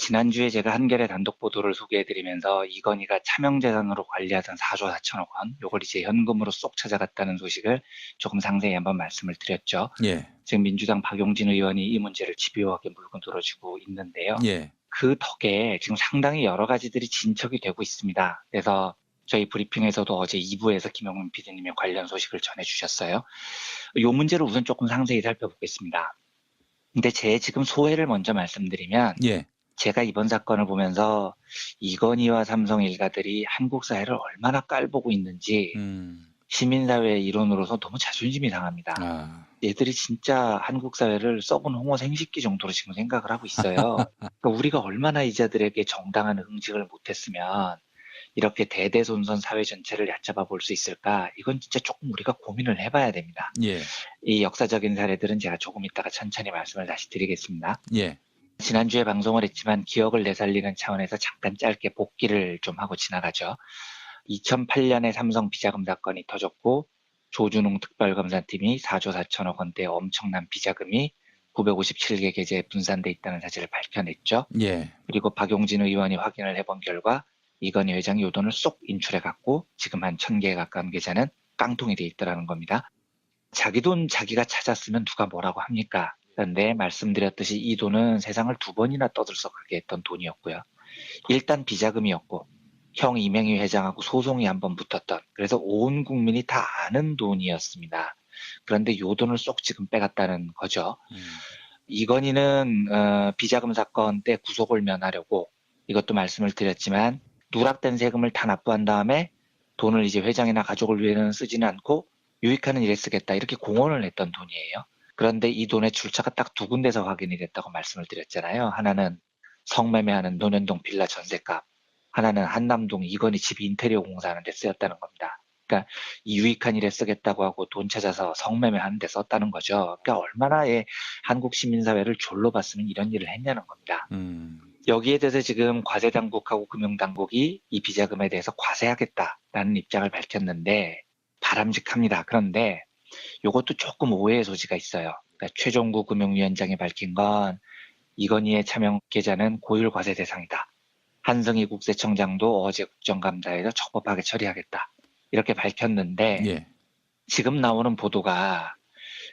지난주에 제가 한겨레 단독 보도를 소개해드리면서 이건희가 차명재산으로 관리하던 4조 4천억 원, 요걸 이제 현금으로 쏙 찾아갔다는 소식을 조금 상세히 한번 말씀을 드렸죠. 예. 지금 민주당 박용진 의원이 이 문제를 집요하게 물고 늘어지고 있는데요. 예. 그 덕에 지금 상당히 여러 가지들이 진척이 되고 있습니다. 그래서 저희 브리핑에서도 어제 2부에서 김영민 PD님의 관련 소식을 전해주셨어요. 이 문제를 우선 조금 상세히 살펴보겠습니다. 근데 제 지금 소회를 먼저 말씀드리면 예. 제가 이번 사건을 보면서 이건희와 삼성 일가들이 한국 사회를 얼마나 깔보고 있는지 시민사회 일원으로서 너무 자존심이 상합니다. 아. 얘들이 진짜 한국 사회를 썩은 홍어 생식기 정도로 지금 생각을 하고 있어요. 그러니까 우리가 얼마나 이자들에게 정당한 응징을 못했으면 이렇게 대대손손 사회 전체를 얕잡아 볼 수 있을까? 이건 진짜 조금 우리가 고민을 해봐야 됩니다. 예. 이 역사적인 사례들은 제가 조금 이따가 천천히 말씀을 다시 드리겠습니다. 예. 지난주에 방송을 했지만 기억을 되살리는 차원에서 잠깐 짧게 복기를 좀 하고 지나가죠. 2008년에 삼성 비자금 사건이 터졌고 조준웅 특별검사팀이 4조 4천억 원대 엄청난 비자금이 957개 계좌에 분산돼 있다는 사실을 밝혀냈죠. 예. 그리고 박용진 의원이 확인을 해본 결과 이건희 회장이 요 돈을 쏙 인출해갖고 지금 한 1000개에 가까운 계좌는 깡통이 돼 있더라는 겁니다. 자기 돈 자기가 찾았으면 누가 뭐라고 합니까? 그런데 말씀드렸듯이 이 돈은 세상을 2번이나 떠들썩하게 했던 돈이었고요. 일단 비자금이었고 형 이명희 회장하고 소송이 한번 붙었던, 그래서 온 국민이 다 아는 돈이었습니다. 그런데 요 돈을 쏙 지금 빼갔다는 거죠. 이건희는 비자금 사건 때 구속을 면하려고 이것도 말씀을 드렸지만 누락된 세금을 다 납부한 다음에 돈을 이제 회장이나 가족을 위해서는 쓰지는 않고 유익하는 일에 쓰겠다 이렇게 공언을 했던 돈이에요. 그런데 이 돈의 출처가 딱 2군데서 확인이 됐다고 말씀을 드렸잖아요. 하나는 성매매하는 논현동 빌라 전셋값, 하나는 한남동 이건희 집 인테리어 공사하는 데 쓰였다는 겁니다. 그러니까 이 유익한 일에 쓰겠다고 하고 돈 찾아서 성매매하는 데 썼다는 거죠. 그러니까 얼마나의 한국 시민사회를 졸로 봤으면 이런 일을 했냐는 겁니다. 여기에 대해서 지금 과세당국하고 금융당국이 이 비자금에 대해서 과세하겠다라는 입장을 밝혔는데 바람직합니다. 그런데 이것도 조금 오해의 소지가 있어요. 그러니까 최종구 금융위원장이 밝힌 건 이건희의 차명 계좌는 고율 과세 대상이다. 한승희 국세청장도 어제 국정감사에서 적법하게 처리하겠다. 이렇게 밝혔는데 예. 지금 나오는 보도가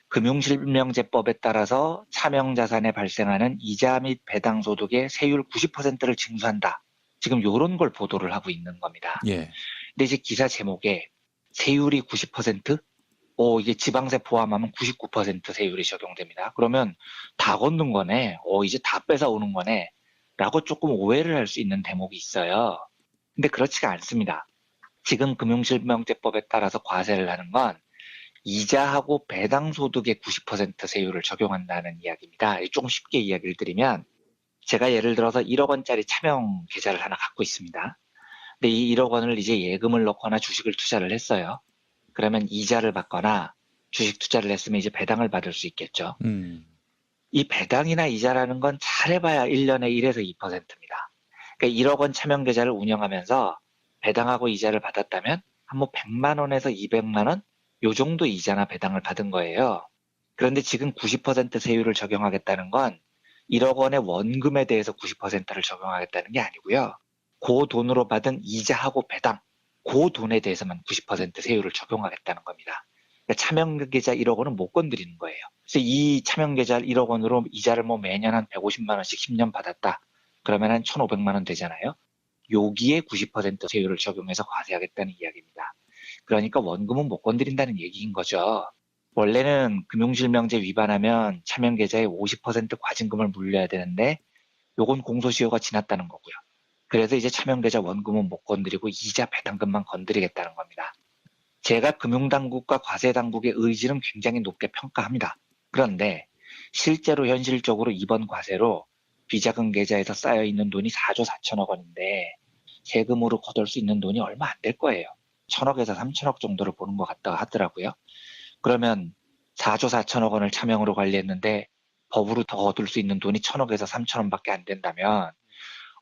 금융실명제법에 따라서 차명자산에 발생하는 이자 및 배당소득의 세율 90%를 징수한다. 지금 이런 걸 보도를 하고 있는 겁니다. 예. 근데 이제 기사 제목에 세율이 90%? 이게 지방세 포함하면 99% 세율이 적용됩니다. 그러면 다 걷는 거네. 이제 다 뺏어오는 거네. 라고 조금 오해를 할 수 있는 대목이 있어요. 근데 그렇지가 않습니다. 지금 금융실명제법에 따라서 과세를 하는 건 이자하고 배당소득의 90% 세율을 적용한다는 이야기입니다. 조금 쉽게 이야기를 드리면 제가 예를 들어서 1억 원짜리 차명 계좌를 하나 갖고 있습니다. 근데 이 1억 원을 이제 예금을 넣거나 주식을 투자를 했어요. 그러면 이자를 받거나 주식 투자를 했으면 이제 배당을 받을 수 있겠죠. 이 배당이나 이자라는 건 잘해봐야 1년에 1에서 2%입니다. 그러니까 1억 원 차명 계좌를 운영하면서 배당하고 이자를 받았다면 한 100만 원에서 200만 원? 요 정도 이자나 배당을 받은 거예요. 그런데 지금 90% 세율을 적용하겠다는 건 1억 원의 원금에 대해서 90%를 적용하겠다는 게 아니고요. 그 돈으로 받은 이자하고 배당, 그 돈에 대해서만 90% 세율을 적용하겠다는 겁니다. 그러니까 차명계좌 1억 원은 못 건드리는 거예요. 그래서 이 차명계좌 1억 원으로 이자를 매년 한 150만 원씩 10년 받았다. 그러면 한 1,500만 원 되잖아요. 여기에 90% 세율을 적용해서 과세하겠다는 이야기입니다. 그러니까 원금은 못 건드린다는 얘기인 거죠. 원래는 금융실명제 위반하면 차명계좌의 50% 과징금을 물려야 되는데 요건 공소시효가 지났다는 거고요. 그래서 이제 차명계좌 원금은 못 건드리고 이자 배당금만 건드리겠다는 겁니다. 제가 금융당국과 과세당국의 의지는 굉장히 높게 평가합니다. 그런데 실제로 현실적으로 이번 과세로 비자금 계좌에서 쌓여있는 돈이 4조 4천억 원인데 세금으로 거둘 수 있는 돈이 얼마 안 될 거예요. 1,000억에서 3천억 정도를 보는 것 같다 하더라고요. 그러면 4조 4천억 원을 차명으로 관리했는데 법으로 더 얻을 수 있는 돈이 1,000억에서 3천원밖에 안 된다면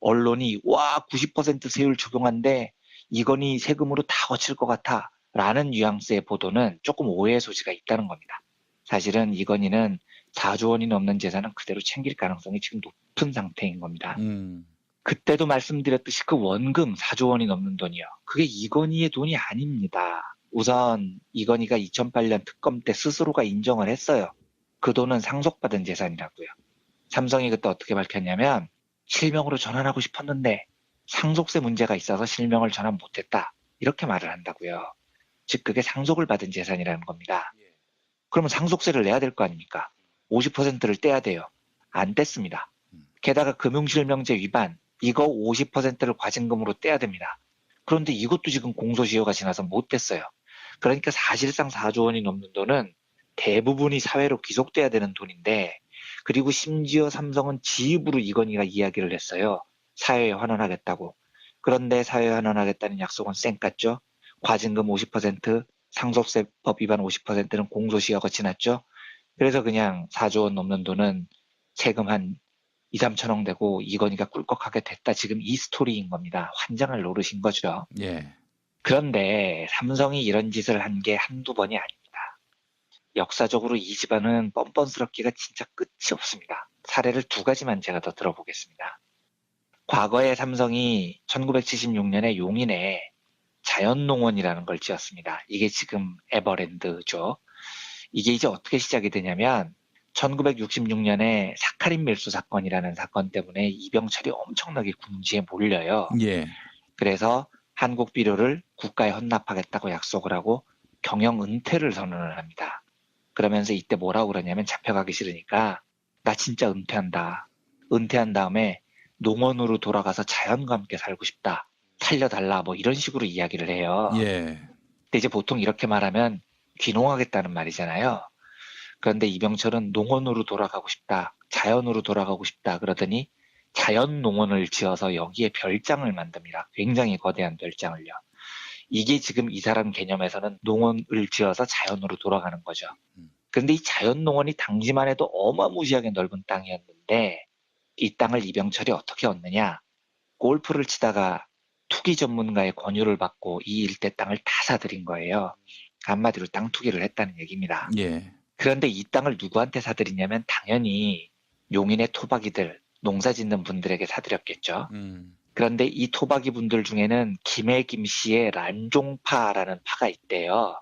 언론이 90% 세율 적용한데 이건희 세금으로 다 거칠 것 같아 라는 뉘앙스의 보도는 조금 오해의 소지가 있다는 겁니다. 사실은 이건희는 4조 원이 넘는 재산은 그대로 챙길 가능성이 지금 높은 상태인 겁니다. 음. 그때도 말씀드렸듯이 그 원금 4조 원이 넘는 돈이요. 그게 이건희의 돈이 아닙니다. 우선 이건희가 2008년 특검 때 스스로가 인정을 했어요. 그 돈은 상속받은 재산이라고요. 삼성이 그때 어떻게 밝혔냐면 실명으로 전환하고 싶었는데 상속세 문제가 있어서 실명을 전환 못했다. 이렇게 말을 한다고요. 즉 그게 상속을 받은 재산이라는 겁니다. 그러면 상속세를 내야 될 거 아닙니까? 50%를 떼야 돼요. 안 뗐습니다. 게다가 금융실명제 위반, 이거 50%를 과징금으로 떼야 됩니다. 그런데 이것도 지금 공소시효가 지나서 못 뗐어요. 그러니까 사실상 4조 원이 넘는 돈은 대부분이 사회로 귀속돼야 되는 돈인데, 그리고 심지어 삼성은 지입으로 이건희가 이야기를 했어요. 사회에 환원하겠다고. 그런데 사회에 환원하겠다는 약속은 쌩 깠죠. 과징금 50%, 상속세법 위반 50%는 공소시효가 지났죠. 그래서 그냥 4조 원 넘는 돈은 세금 한 2, 3천억 내고 이건희가 꿀꺽하게 됐다. 지금 이 스토리인 겁니다. 환장을 노르신 거죠. 예. 그런데 삼성이 이런 짓을 한 게 한두 번이 아닙니다. 역사적으로 이 집안은 뻔뻔스럽기가 진짜 끝이 없습니다. 사례를 두 가지만 제가 더 들어보겠습니다. 과거에 삼성이 1976년에 용인에 자연농원이라는 걸 지었습니다. 이게 지금 에버랜드죠. 이게 이제 어떻게 시작이 되냐면 1966년에 사카린 밀수 사건이라는 사건 때문에 이병철이 엄청나게 궁지에 몰려요. 예. 그래서 한국 비료를 국가에 헌납하겠다고 약속을 하고 경영 은퇴를 선언을 합니다. 그러면서 이때 뭐라고 그러냐면 잡혀가기 싫으니까 나 진짜 은퇴한다. 은퇴한 다음에 농원으로 돌아가서 자연과 함께 살고 싶다. 살려달라. 뭐 이런 식으로 이야기를 해요. 예. 근데 이제 보통 이렇게 말하면 귀농하겠다는 말이잖아요. 그런데 이병철은 농원으로 돌아가고 싶다. 자연으로 돌아가고 싶다. 그러더니 자연농원을 지어서 여기에 별장을 만듭니다. 굉장히 거대한 별장을요. 이게 지금 이 사람 개념에서는 농원을 지어서 자연으로 돌아가는 거죠. 그런데 이 자연농원이 당시만 해도 어마무시하게 넓은 땅이었는데 이 땅을 이병철이 어떻게 얻느냐. 골프를 치다가 투기 전문가의 권유를 받고 이 일대 땅을 다 사들인 거예요. 한마디로 땅 투기를 했다는 얘기입니다. 예. 그런데 이 땅을 누구한테 사들이냐면 당연히 용인의 토박이들, 농사 짓는 분들에게 사들였겠죠. 그런데 이 토박이 분들 중에는 김해 김씨의 란종파라는 파가 있대요.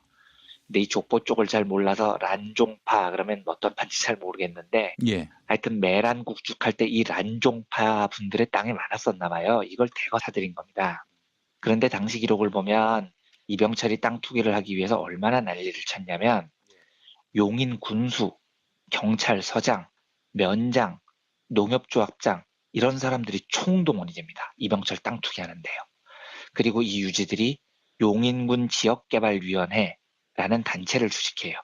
근데 이 족보 쪽을 잘 몰라서 란종파 그러면 어떤 파인지 잘 모르겠는데 예. 하여튼 매란 국죽할 때 이 란종파 분들의 땅이 많았었나 봐요. 이걸 대거 사들인 겁니다. 그런데 당시 기록을 보면 이병철이 땅 투기를 하기 위해서 얼마나 난리를 쳤냐면 용인 군수, 경찰서장, 면장, 농협조합장 이런 사람들이 총동원이 됩니다. 이병철 땅 투기하는데요. 그리고 이 유지들이 용인군 지역개발위원회라는 단체를 주식해요.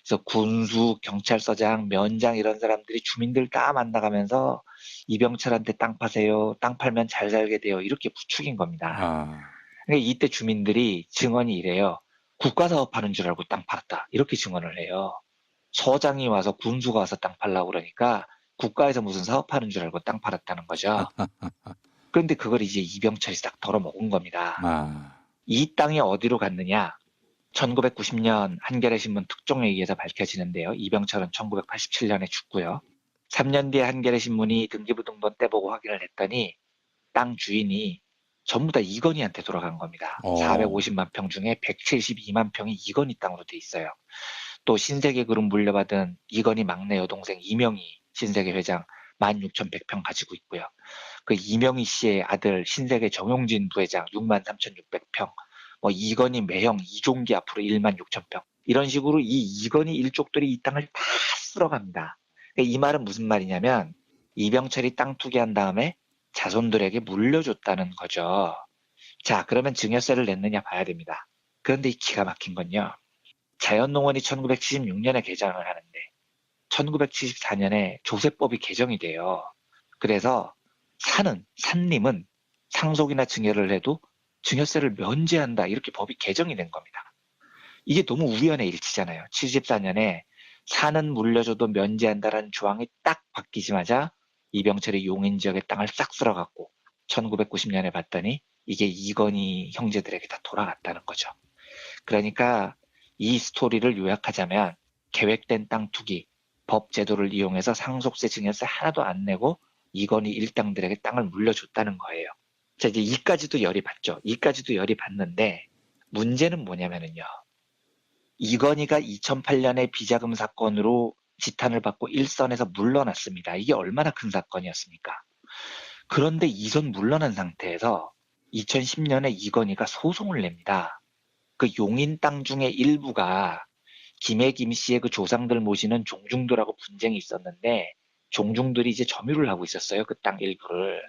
그래서 군수, 경찰서장, 면장 이런 사람들이 주민들 다 만나가면서 이병철한테 땅 파세요. 땅 팔면 잘 살게 돼요. 이렇게 부추긴 겁니다. 아. 그러니까 이때 주민들이 증언이 이래요. 국가사업하는 줄 알고 땅 팔았다. 이렇게 증언을 해요. 서장이 와서 군수가 와서 땅 팔라고 그러니까 국가에서 무슨 사업하는 줄 알고 땅 팔았다는 거죠. 그런데 그걸 이제 이병철이 딱 덜어먹은 겁니다. 아. 이 땅이 어디로 갔느냐? 1990년 한겨레 신문 특종에 의해서 밝혀지는데요. 이병철은 1987년에 죽고요. 3년 뒤에 한겨레 신문이 등기부등본 떼보고 확인을 했더니 땅 주인이 전부 다 이건희한테 돌아간 겁니다. 어. 450만 평 중에 172만 평이 이건희 땅으로 돼 있어요. 또 신세계 그룹 물려받은 이건희 막내 여동생 이명희 신세계 회장 16,100평 가지고 있고요. 그 이명희 씨의 아들 신세계 정용진 부회장 63,600평, 뭐 이건희 매형 이종기 앞으로 16,000평 이런 식으로 이 이건희 일족들이 이 땅을 다 쓸어갑니다. 이 말은 무슨 말이냐면 이병철이 땅 투기한 다음에 자손들에게 물려줬다는 거죠. 자, 그러면 증여세를 냈느냐 봐야 됩니다. 그런데 이 기가 막힌 건요. 자연농원이 1976년에 개장을 하는데 1974년에 조세법이 개정이 돼요. 그래서 산님은 상속이나 증여를 해도 증여세를 면제한다. 이렇게 법이 개정이 된 겁니다. 이게 너무 우연의 일치잖아요. 74년에 산은 물려줘도 면제한다라는 조항이 딱 바뀌자마자 이병철이 용인 지역의 땅을 싹 쓸어갖고 1990년에 봤더니 이게 이건희 형제들에게 다 돌아갔다는 거죠. 그러니까 이 스토리를 요약하자면 계획된 땅 투기, 법 제도를 이용해서 상속세, 증여세 하나도 안 내고 이건희 일당들에게 땅을 물려줬다는 거예요. 자, 이제 이까지도 열이 받죠. 이까지도 열이 받는데 문제는 뭐냐면은요. 이건희가 2008년에 비자금 사건으로 지탄을 받고 일선에서 물러났습니다. 이게 얼마나 큰 사건이었습니까? 그런데 이선 물러난 상태에서 2010년에 이건희가 소송을 냅니다. 그 용인 땅 중에 일부가 김해 김씨의 그 조상들 모시는 종중들하고 분쟁이 있었는데 종중들이 이제 점유를 하고 있었어요. 그 땅 일부를.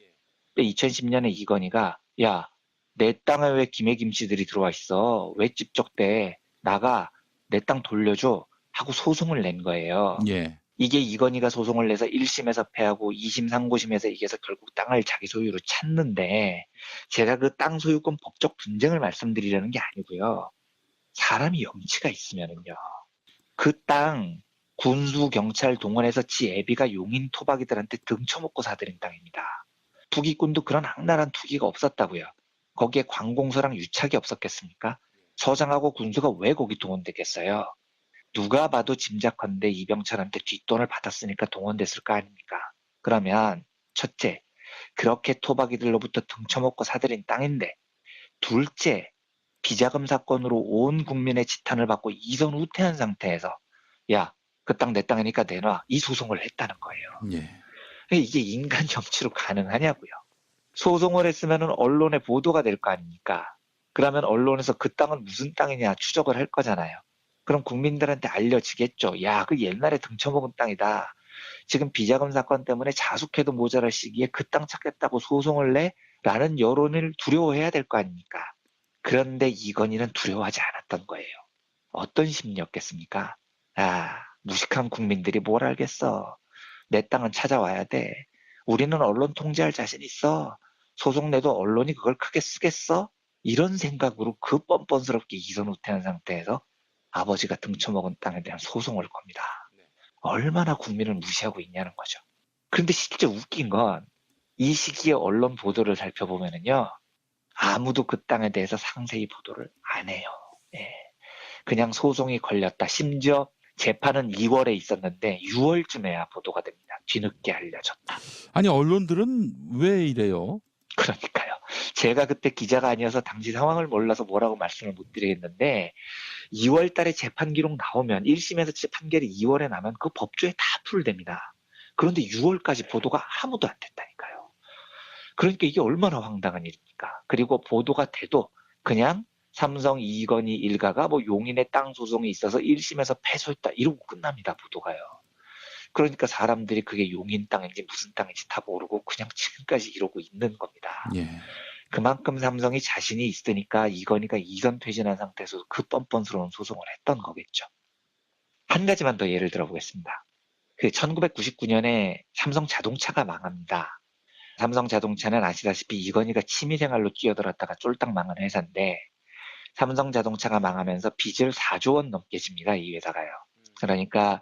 근데 2010년에 이건희가 야, 내 땅에 왜 김해 김씨들이 들어와 있어? 왜 집적대? 나가 내 땅 돌려줘 하고 소송을 낸 거예요. 예. 이게 이건희가 소송을 내서 1심에서 패하고 2심 상고심에서 이겨서 결국 땅을 자기 소유로 찾는데 제가 그 땅 소유권 법적 분쟁을 말씀드리려는 게 아니고요. 사람이 염치가 있으면은요. 그 땅 군수 경찰 동원해서 지 애비가 용인 토박이들한테 등쳐먹고 사들인 땅입니다. 투기꾼도 그런 악랄한 투기가 없었다고요. 거기에 관공서랑 유착이 없었겠습니까? 서장하고 군수가 왜 거기 동원됐겠어요? 누가 봐도 짐작컨대 이병철한테 뒷돈을 받았으니까 동원됐을 거 아닙니까? 그러면 첫째, 그렇게 토박이들로부터 등쳐먹고 사들인 땅인데 둘째, 비자금 사건으로 온 국민의 지탄을 받고 이선 후퇴한 상태에서 야, 그 땅 내 땅이니까 내놔 이 소송을 했다는 거예요. 예. 이게 인간 정치로 가능하냐고요. 소송을 했으면 언론에 보도가 될 거 아닙니까? 그러면 언론에서 그 땅은 무슨 땅이냐 추적을 할 거잖아요. 그럼 국민들한테 알려지겠죠. 야, 그 옛날에 등쳐먹은 땅이다. 지금 비자금 사건 때문에 자숙해도 모자랄 시기에 그 땅 찾겠다고 소송을 내? 라는 여론을 두려워해야 될 거 아닙니까? 그런데 이건희는 두려워하지 않았던 거예요. 어떤 심리였겠습니까? 아, 무식한 국민들이 뭘 알겠어. 내 땅은 찾아와야 돼. 우리는 언론 통제할 자신 있어. 소송 내도 언론이 그걸 크게 쓰겠어? 이런 생각으로 그 뻔뻔스럽게 이선 후퇴한 상태에서 아버지가 등쳐먹은 땅에 대한 소송을 겁니다. 얼마나 국민을 무시하고 있냐는 거죠. 그런데 실제 웃긴 건 이 시기에 언론 보도를 살펴보면은요. 아무도 그 땅에 대해서 상세히 보도를 안 해요. 예. 그냥 소송이 걸렸다. 심지어 재판은 2월에 있었는데 6월쯤에야 보도가 됩니다. 뒤늦게 알려졌다. 아니 언론들은 왜 이래요? 그러니까요. 제가 그때 기자가 아니어서 당시 상황을 몰라서 뭐라고 말씀을 못 드리겠는데 2월 달에 재판 기록 나오면 1심에서 판결이 2월에 나면 그 법조에 다 풀됩니다. 그런데 6월까지 보도가 아무도 안 됐다니까요. 그러니까 이게 얼마나 황당한 일입니까? 그리고 보도가 돼도 그냥 삼성 이건희 일가가 뭐 용인의 땅 소송이 있어서 1심에서 패소했다 이러고 끝납니다. 보도가요. 그러니까 사람들이 그게 용인 땅인지 무슨 땅인지 다 모르고 그냥 지금까지 이러고 있는 겁니다. 예. 그만큼 삼성이 자신이 있으니까 이건희가 이선 퇴진한 상태에서 그 뻔뻔스러운 소송을 했던 거겠죠. 한 가지만 더 예를 들어보겠습니다. 그 1999년에 삼성 자동차가 망합니다. 삼성 자동차는 아시다시피 이건희가 취미생활로 뛰어들었다가 쫄딱 망한 회사인데 삼성 자동차가 망하면서 빚을 4조 원 넘게 집니다. 이 회사가요. 그러니까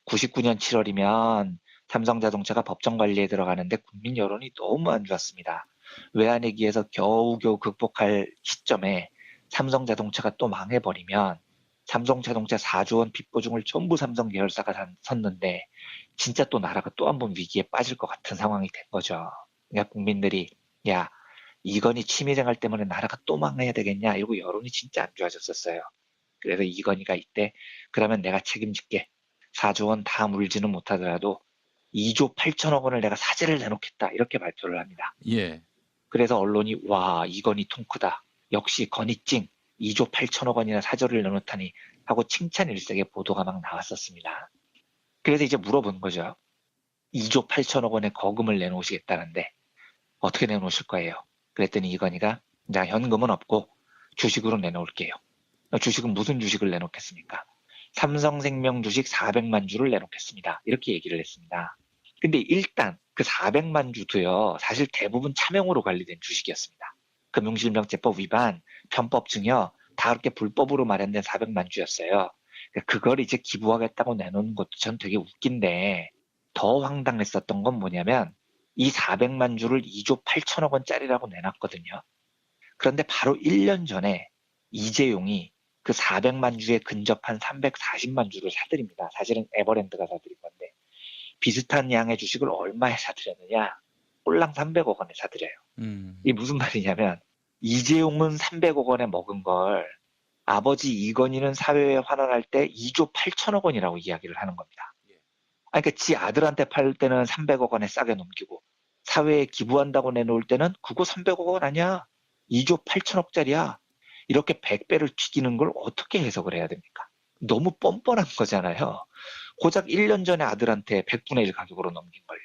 99년 7월이면 삼성 자동차가 법정 관리에 들어가는데 국민 여론이 너무 안 좋았습니다. 외환위기에서 겨우겨우 극복할 시점에 삼성 자동차가 또 망해버리면 삼성 자동차 4조 원 빚 보증을 전부 삼성 계열사가 섰는데 진짜 또 나라가 또 한 번 위기에 빠질 것 같은 상황이 된 거죠. 그러니까 국민들이 야 이건희 취미생활 때문에 나라가 또 망해야 되겠냐 이러고 여론이 진짜 안 좋아졌었어요. 그래서 이건희가 이때 그러면 내가 책임질게. 4조 원 다 물지는 못하더라도 2조 8천억 원을 내가 사재를 내놓겠다 이렇게 발표를 합니다. 예. 그래서 언론이 와 이건희 통크다. 역시 건희찡 2조 8천억 원이나 사저를 내놓다니 하고 칭찬 일색의 보도가 막 나왔었습니다. 그래서 이제 물어본 거죠. 2조 8천억 원의 거금을 내놓으시겠다는데 어떻게 내놓으실 거예요? 그랬더니 이건희가 자 현금은 없고 주식으로 내놓을게요. 주식은 무슨 주식을 내놓겠습니까? 삼성생명 주식 400만 주를 내놓겠습니다. 이렇게 얘기를 했습니다. 근데 일단 그 400만 주도요. 사실 대부분 차명으로 관리된 주식이었습니다. 금융실명제법 위반, 편법 증여 다 그렇게 불법으로 마련된 400만 주였어요. 그걸 이제 기부하겠다고 내놓는 것도 전 되게 웃긴데 더 황당했었던 건 뭐냐면 이 400만 주를 2조 8천억 원짜리라고 내놨거든요. 그런데 바로 1년 전에 이재용이 그 400만 주에 근접한 340만 주를 사들입니다. 사실은 에버랜드가 사들인 건데 비슷한 양의 주식을 얼마에 사들였느냐? 꼴랑 300억 원에 사들여요. 이게 무슨 말이냐면 이재용은 300억 원에 먹은 걸 아버지 이건희는 사회에 환원할 때 2조 8천억 원이라고 이야기를 하는 겁니다. 그러니까 지 아들한테 팔 때는 300억 원에 싸게 넘기고 사회에 기부한다고 내놓을 때는 그거 300억 원 아니야? 2조 8천억짜리야. 이렇게 100배를 튀기는 걸 어떻게 해석을 해야 됩니까? 너무 뻔뻔한 거잖아요. 고작 1년 전에 아들한테 100분의 1 가격으로 넘긴 걸요.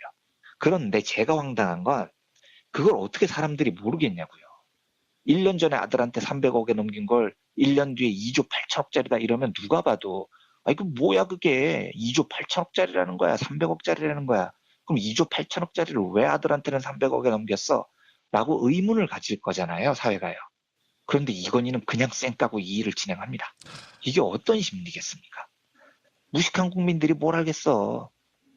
그런데 제가 황당한 건 그걸 어떻게 사람들이 모르겠냐고요. 1년 전에 아들한테 300억에 넘긴 걸 1년 뒤에 2조 8천억짜리다 이러면 누가 봐도 아 이거 뭐야 그게 2조 8천억짜리라는 거야 300억짜리라는 거야 그럼 2조 8천억짜리를 왜 아들한테는 300억에 넘겼어? 라고 의문을 가질 거잖아요 사회가요. 그런데 이건희는 그냥 쌩 까고 이 일을 진행합니다. 이게 어떤 심리겠습니까? 무식한 국민들이 뭘 알겠어.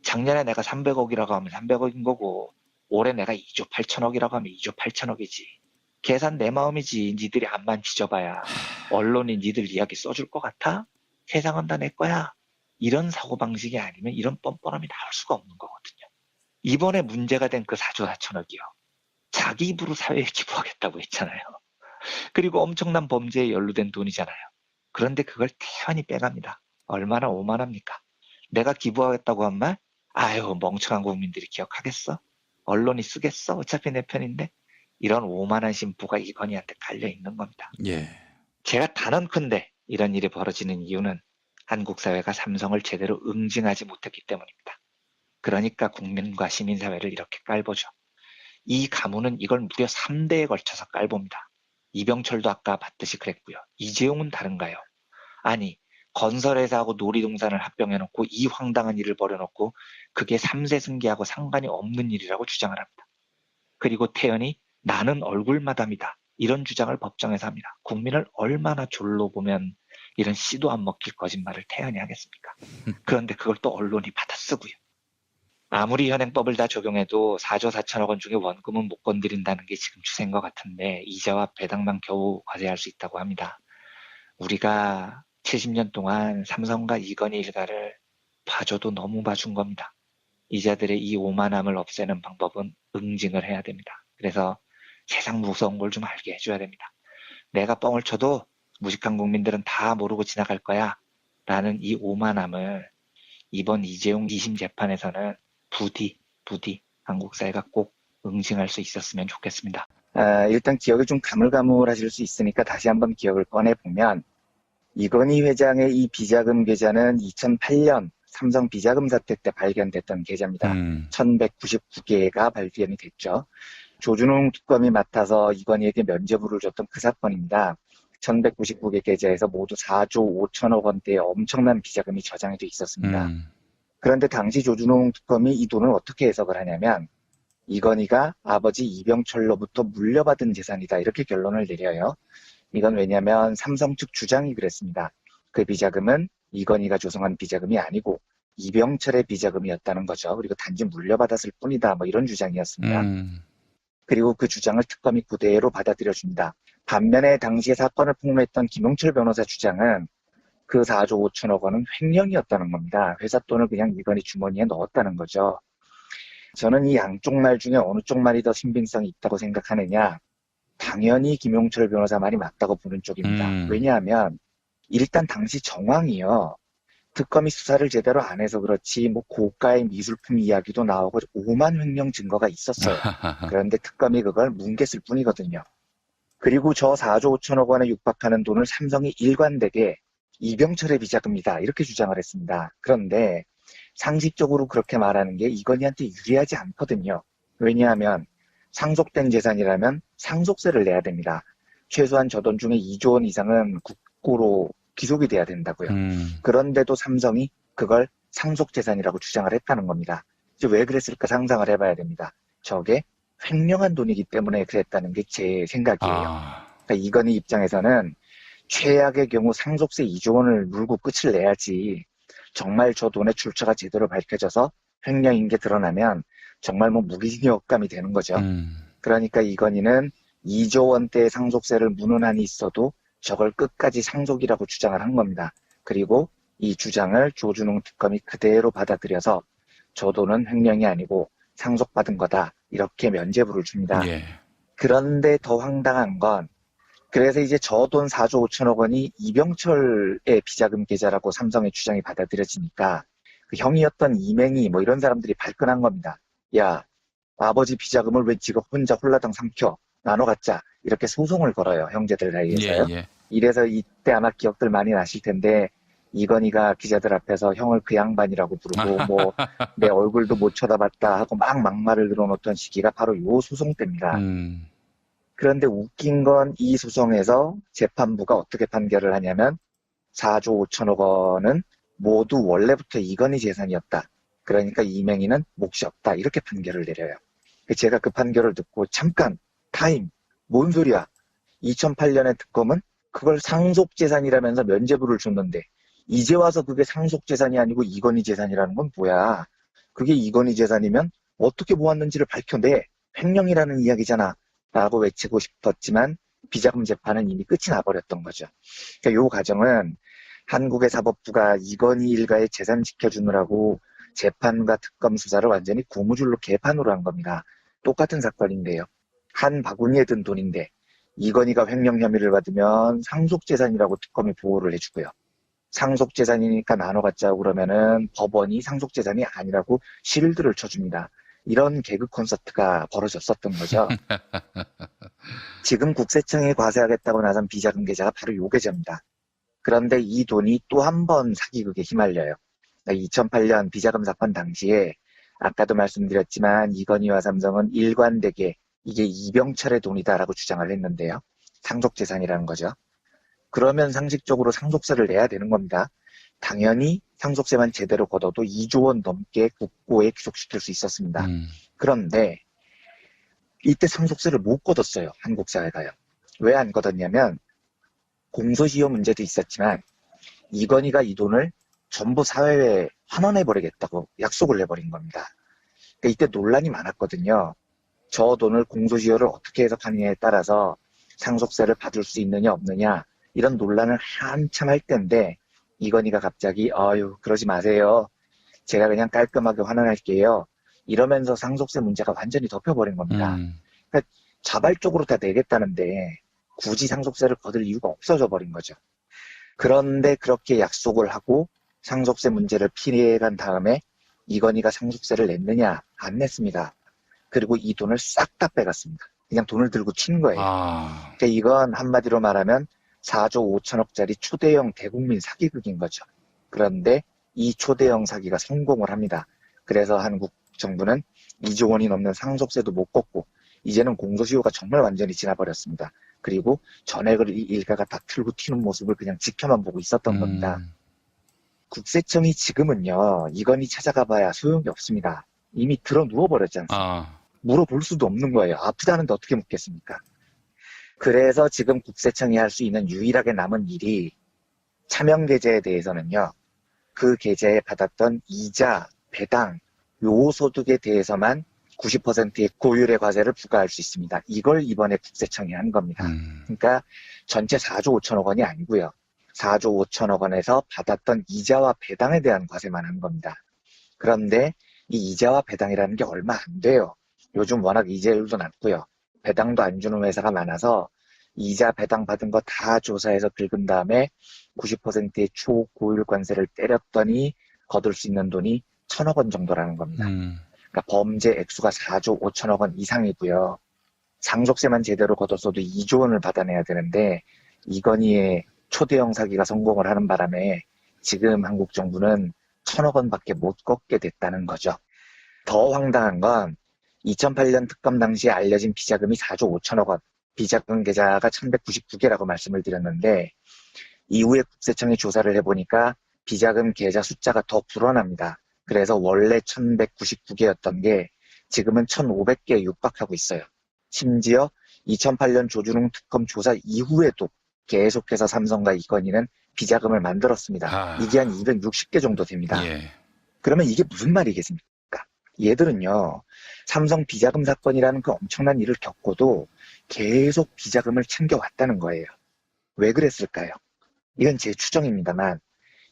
작년에 내가 300억이라고 하면 300억인 거고 올해 내가 2조 8천억이라고 하면 2조 8천억이지. 계산 내 마음이지. 니들이 앞만 지져봐야 언론이 니들 이야기 써줄 것 같아? 세상은 다 내 거야. 이런 사고방식이 아니면 이런 뻔뻔함이 나올 수가 없는 거거든요. 이번에 문제가 된 그 4조 4천억이요. 자기 입으로 사회에 기부하겠다고 했잖아요. 그리고 엄청난 범죄에 연루된 돈이잖아요. 그런데 그걸 태연히 빼갑니다. 얼마나 오만합니까? 내가 기부하겠다고 한 말? 아유 멍청한 국민들이 기억하겠어? 언론이 쓰겠어? 어차피 내 편인데? 이런 오만한 심보가 이건희한테 깔려있는 겁니다. 예. 제가 단언컨대 이런 일이 벌어지는 이유는 한국 사회가 삼성을 제대로 응징하지 못했기 때문입니다. 그러니까 국민과 시민사회를 이렇게 깔보죠. 이 가문은 이걸 무려 3대에 걸쳐서 깔봅니다. 이병철도 아까 봤듯이 그랬고요. 이재용은 다른가요? 아니 건설회사하고 놀이동산을 합병해놓고 이 황당한 일을 벌여놓고 그게 3세 승계하고 상관이 없는 일이라고 주장을 합니다. 그리고 태연이 나는 얼굴마담이다. 이런 주장을 법정에서 합니다. 국민을 얼마나 졸로 보면 이런 씨도 안 먹힐 거짓말을 태연이 하겠습니까? 그런데 그걸 또 언론이 받아쓰고요. 아무리 현행법을 다 적용해도 4조 4천억 원 중에 원금은 못 건드린다는 게 지금 추세인 것 같은데 이자와 배당만 겨우 과세할 수 있다고 합니다. 우리가 70년 동안 삼성과 이건희 일가를 봐줘도 너무 봐준 겁니다. 이자들의 이 오만함을 없애는 방법은 응징을 해야 됩니다. 그래서 세상 무서운 걸 좀 알게 해줘야 됩니다. 내가 뻥을 쳐도 무식한 국민들은 다 모르고 지나갈 거야 라는 이 오만함을 이번 이재용 2심 재판에서는 부디 한국 사회가 꼭 응징할 수 있었으면 좋겠습니다. 일단 기억이 좀 가물가물하실 수 있으니까 다시 한번 기억을 꺼내보면 이건희 회장의 이 비자금 계좌는 2008년 삼성 비자금 사태 때 발견됐던 계좌입니다. 1199개가 발견이 됐죠. 조준웅 특검이 맡아서 이건희에게 면죄부를 줬던 그 사건입니다. 1199개 계좌에서 모두 4조 5천억 원대의 엄청난 비자금이 저장이 돼 있었습니다. 그런데 당시 조준웅 특검이 이 돈을 어떻게 해석을 하냐면 이건희가 아버지 이병철로부터 물려받은 재산이다 이렇게 결론을 내려요. 이건 왜냐하면 삼성 측 주장이 그랬습니다. 그 비자금은 이건희가 조성한 비자금이 아니고 이병철의 비자금이었다는 거죠. 그리고 단지 물려받았을 뿐이다 뭐 이런 주장이었습니다. 그리고 그 주장을 특검이 그대로 받아들여줍니다. 반면에 당시에 사건을 폭로했던 김용철 변호사 주장은 그 4조 5천억 원은 횡령이었다는 겁니다. 회사 돈을 그냥 이건희 주머니에 넣었다는 거죠. 저는 이 양쪽 말 중에 어느 쪽 말이 더 신빙성이 있다고 생각하느냐. 당연히 김용철 변호사 말이 맞다고 보는 쪽입니다. 왜냐하면 일단 당시 정황이요. 특검이 수사를 제대로 안 해서 그렇지 뭐 고가의 미술품 이야기도 나오고 오만 횡령 증거가 있었어요. 그런데 특검이 그걸 뭉갰을 뿐이거든요. 그리고 저 4조 5천억 원에 육박하는 돈을 삼성이 일관되게 이병철의 비자금이다 이렇게 주장을 했습니다. 그런데 상식적으로 그렇게 말하는 게 이건희한테 유리하지 않거든요. 왜냐하면 상속된 재산이라면 상속세를 내야 됩니다. 최소한 저 돈 중에 2조 원 이상은 국고로 귀속이 돼야 된다고요. 그런데도 삼성이 그걸 상속재산이라고 주장을 했다는 겁니다. 이제 왜 그랬을까 상상을 해봐야 됩니다. 저게 횡령한 돈이기 때문에 그랬다는 게 제 생각이에요. 그러니까 이건희 입장에서는 최악의 경우 상속세 2조 원을 물고 끝을 내야지 정말 저 돈의 출처가 제대로 밝혀져서 횡령인 게 드러나면 정말 뭐 무기징역감이 되는 거죠. 그러니까 이건희는 2조 원대의 상속세를 무는 한이 있어도 저걸 끝까지 상속이라고 주장을 한 겁니다. 그리고 이 주장을 조준웅 특검이 그대로 받아들여서 저 돈은 횡령이 아니고 상속받은 거다. 이렇게 면죄부를 줍니다. 예. 그런데 더 황당한 건 그래서 이제 저 돈 4조 5천억 원이 이병철의 비자금 계좌라고 삼성의 주장이 받아들여지니까 그 형이었던 이맹희 뭐 이런 사람들이 발끈한 겁니다. 야, 아버지 비자금을 왜 지가 혼자 홀라당 삼켜 나눠 갖자 이렇게 소송을 걸어요. 형제들 사이에서요. 예, 예. 이래서 이때 아마 기억들 많이 나실 텐데 이건희가 기자들 앞에서 형을 그 양반이라고 부르고 뭐 내 얼굴도 못 쳐다봤다 하고 막 막말을 늘어놓던 시기가 바로 요 소송 때입니다. 그런데 웃긴 건 이 소송에서 재판부가 어떻게 판결을 하냐면 4조 5천억 원은 모두 원래부터 이건희 재산이었다. 그러니까 이맹희는 몫이 없다. 이렇게 판결을 내려요. 제가 그 판결을 듣고 잠깐 타임 뭔 소리야. 2008년에 특검은 그걸 상속재산이라면서 면죄부를 줬는데 이제 와서 그게 상속재산이 아니고 이건희 재산이라는 건 뭐야. 그게 이건희 재산이면 어떻게 모았는지를 밝혀내. 횡령이라는 이야기잖아. 라고 외치고 싶었지만 비자금 재판은 이미 끝이 나버렸던 거죠. 그러니까 이 과정은 한국의 사법부가 이건희 일가의 재산 지켜주느라고 재판과 특검 수사를 완전히 고무줄로 개판으로 한 겁니다. 똑같은 사건인데요. 한 바구니에 든 돈인데 이건희가 횡령 혐의를 받으면 상속재산이라고 특검이 보호를 해주고요. 상속재산이니까 나눠 갖자고 그러면은 법원이 상속재산이 아니라고 실드를 쳐줍니다. 이런 개그 콘서트가 벌어졌었던 거죠. 지금 국세청이 과세하겠다고 나선 비자금 계좌가 바로 요 계좌입니다. 그런데 이 돈이 또 한 번 사기극에 휘말려요. 2008년 비자금 사건 당시에 아까도 말씀드렸지만 이건희와 삼성은 일관되게 이게 이병철의 돈이다라고 주장을 했는데요. 상속재산이라는 거죠. 그러면 상식적으로 상속세를 내야 되는 겁니다. 당연히 상속세만 제대로 걷어도 2조 원 넘게 국고에 귀속시킬 수 있었습니다. 그런데 이때 상속세를 못 걷었어요. 한국 사회가요. 왜 안 걷었냐면 공소시효 문제도 있었지만 이건희가 이 돈을 전부 사회에 환원해버리겠다고 약속을 해버린 겁니다. 그러니까 이때 논란이 많았거든요. 저 돈을 공소시효를 어떻게 해석하느냐에 따라서 상속세를 받을 수 있느냐 없느냐 이런 논란을 한참 할 때인데 이건희가 갑자기 그러지 마세요. 제가 그냥 깔끔하게 환원할게요. 이러면서 상속세 문제가 완전히 덮여버린 겁니다. 그러니까 자발적으로 다 내겠다는데 굳이 상속세를 거둘 이유가 없어져 버린 거죠. 그런데 그렇게 약속을 하고 상속세 문제를 피해간 다음에 이건희가 상속세를 냈느냐? 안 냈습니다. 그리고 이 돈을 싹 다 빼갔습니다. 그냥 돈을 들고 튄 거예요. 그러니까 이건 한마디로 말하면 4조 5천억짜리 초대형 대국민 사기극인 거죠. 그런데 이 초대형 사기가 성공을 합니다. 그래서 한국 정부는 2조 원이 넘는 상속세도 못 걷고 이제는 공소시효가 정말 완전히 지나버렸습니다. 그리고 전액을 이 일가가 다 틀고 튀는 모습을 그냥 지켜만 보고 있었던 겁니다. 국세청이 지금은요, 이건희 찾아가 봐야 소용이 없습니다. 이미 들어 누워버렸지 않습니까? 물어볼 수도 없는 거예요. 아프다는데 어떻게 묻겠습니까? 그래서 지금 국세청이 할 수 있는 유일하게 남은 일이 차명 계좌에 대해서는요, 그 계좌에 받았던 이자, 배당, 요 소득에 대해서만 90%의 고율의 과세를 부과할 수 있습니다. 이걸 이번에 국세청이 한 겁니다. 그러니까 전체 4조 5천억 원이 아니고요. 4조 5천억 원에서 받았던 이자와 배당에 대한 과세만 한 겁니다. 그런데 이 이자와 배당이라는 게 얼마 안 돼요. 요즘 워낙 이자율도 낮고요. 배당도 안 주는 회사가 많아서 이자 배당 받은 거 다 조사해서 긁은 다음에 90%의 초고율 관세를 때렸더니 거둘 수 있는 돈이 1,000억 원 정도라는 겁니다. 그러니까 범죄 액수가 4조 5천억 원 이상이고요. 상속세만 제대로 걷었어도 2조 원을 받아내야 되는데 이건희의 초대형 사기가 성공을 하는 바람에 지금 한국 정부는 1,000억 원밖에 못 걷게 됐다는 거죠. 더 황당한 건 2008년 특검 당시에 알려진 비자금이 4조 5천억 원, 비자금 계좌가 1199개라고 말씀을 드렸는데 이후에 국세청이 조사를 해보니까 비자금 계좌 숫자가 더 불어납니다. 그래서 원래 1199개였던 게 지금은 1500개에 육박하고 있어요. 심지어 2008년 조준웅 특검 조사 이후에도 계속해서 삼성과 이건희는 비자금을 만들었습니다. 이게 한 260개 정도 됩니다. 그러면 이게 무슨 말이겠습니까? 얘들은요, 삼성 비자금 사건이라는 그 엄청난 일을 겪고도 계속 비자금을 챙겨왔다는 거예요. 왜 그랬을까요? 이건 제 추정입니다만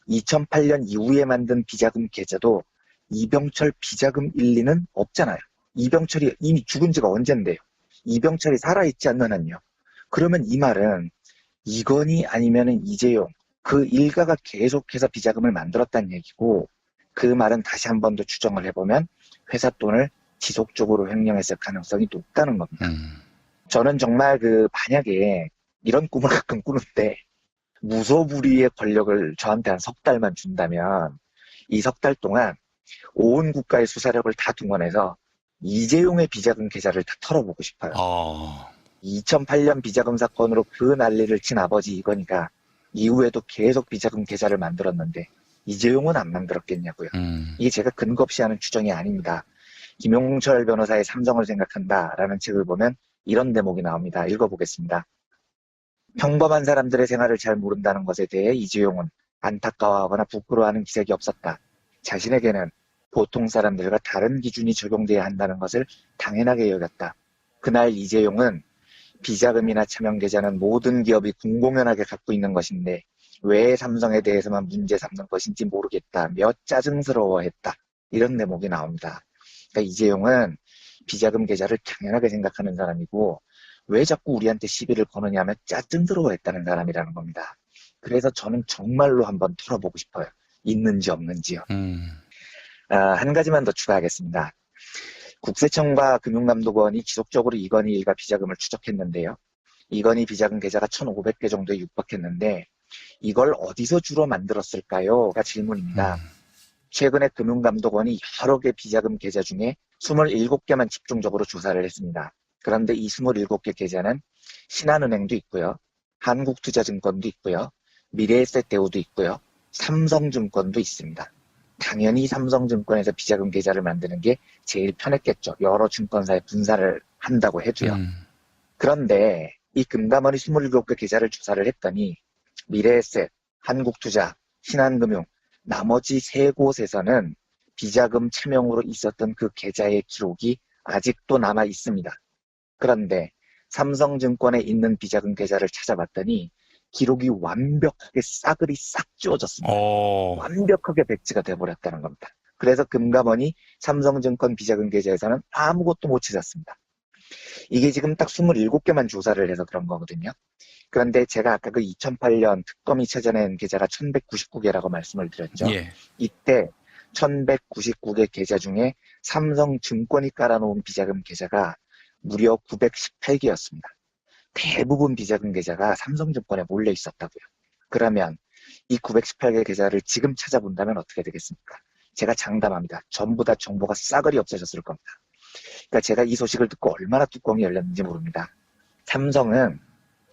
2008년 이후에 만든 비자금 계좌도 이병철 비자금 1, 2는 없잖아요. 이병철이 이미 죽은 지가 언젠데요. 이병철이 살아있지 않는 한요. 그러면 이 말은 이건희 아니면은 이재용 그 일가가 계속해서 비자금을 만들었다는 얘기고, 그 말은 다시 한 번 더 추정을 해보면 회사 돈을 지속적으로 횡령했을 가능성이 높다는 겁니다. 저는 정말 만약에 이런 꿈을 가끔 꾸는데 무소불위의 권력을 저한테 한 석 달만 준다면 이 석 달 동안 온 국가의 수사력을 다 동원해서 이재용의 비자금 계좌를 다 털어보고 싶어요. 2008년 비자금 사건으로 그 난리를 친 아버지 이건희가 이후에도 계속 비자금 계좌를 만들었는데 이재용은 안 만들었겠냐고요. 이게 제가 근거 없이 하는 추정이 아닙니다. 김용철 변호사의 삼성을 생각한다라는 책을 보면 이런 대목이 나옵니다. 읽어보겠습니다. 평범한 사람들의 생활을 잘 모른다는 것에 대해 이재용은 안타까워하거나 부끄러워하는 기색이 없었다. 자신에게는 보통 사람들과 다른 기준이 적용돼야 한다는 것을 당연하게 여겼다. 그날 이재용은 비자금이나 차명계좌는 모든 기업이 공공연하게 갖고 있는 것인데 왜 삼성에 대해서만 문제 삼는 것인지 모르겠다. 짜증스러워했다. 이런 대목이 나옵니다. 그러니까 이재용은 비자금 계좌를 당연하게 생각하는 사람이고 왜 자꾸 우리한테 시비를 거느냐면 짜증스러워했다는 사람이라는 겁니다. 그래서 저는 정말로 한번 털어보고 싶어요. 있는지 없는지요. 한 가지만 더 추가하겠습니다. 국세청과 금융감독원이 지속적으로 이건희 일가 비자금을 추적했는데요. 이건희 비자금 계좌가 1,500개 정도에 육박했는데 이걸 어디서 주로 만들었을까요? 가 질문입니다. 최근에 금융감독원이 여러 개 비자금 계좌 중에 27개만 집중적으로 조사를 했습니다. 그런데 이 27개 계좌는 신한은행도 있고요. 한국투자증권도 있고요. 미래에셋대우도 있고요. 삼성증권도 있습니다. 당연히 삼성증권에서 비자금 계좌를 만드는 게 제일 편했겠죠. 여러 증권사에 분사를 한다고 해도요. 그런데 이 금감원이 27개 계좌를 조사를 했더니 미래에셋, 한국투자, 신한금융 나머지 3곳에서는 비자금 차명으로 있었던 그 계좌의 기록이 아직도 남아 있습니다. 그런데 삼성증권에 있는 비자금 계좌를 찾아봤더니 기록이 완벽하게 싸그리 싹 지워졌습니다. 완벽하게 백지가 돼버렸다는 겁니다. 그래서 금감원이 삼성증권 비자금 계좌에서는 아무것도 못 찾았습니다. 이게 지금 딱 27개만 조사를 해서 그런 거거든요. 그런데 제가 아까 그 2008년 특검이 찾아낸 계좌가 1199개라고 말씀을 드렸죠. 예. 이때 1199개 계좌 중에 삼성증권이 깔아놓은 비자금 계좌가 무려 918개였습니다. 대부분 비자금 계좌가 삼성증권에 몰려 있었다고요. 그러면 이 918개 계좌를 지금 찾아본다면 어떻게 되겠습니까? 제가 장담합니다. 전부 다 정보가 싸그리 없어졌을 겁니다. 그러니까 제가 이 소식을 듣고 얼마나 뚜껑이 열렸는지 모릅니다. 삼성은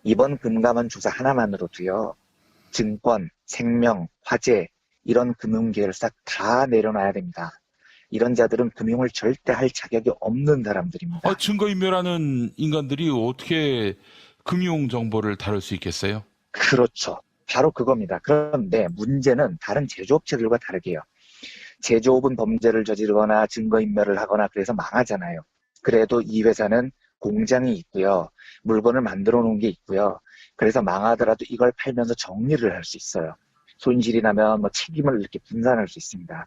이번 금감원 조사 하나만으로도요. 증권, 생명, 화재 이런 금융계를 싹 다 내려놔야 됩니다. 이런 자들은 금융을 절대 할 자격이 없는 사람들입니다. 증거인멸하는 인간들이 어떻게 금융 정보를 다룰 수 있겠어요? 그렇죠. 바로 그겁니다. 그런데 문제는 다른 제조업체들과 다르게요. 제조업은 범죄를 저지르거나 증거인멸을 하거나 그래서 망하잖아요. 그래도 이 회사는 공장이 있고요. 물건을 만들어 놓은 게 있고요. 그래서 망하더라도 이걸 팔면서 정리를 할 수 있어요. 손실이 나면 책임을 이렇게 분산할 수 있습니다.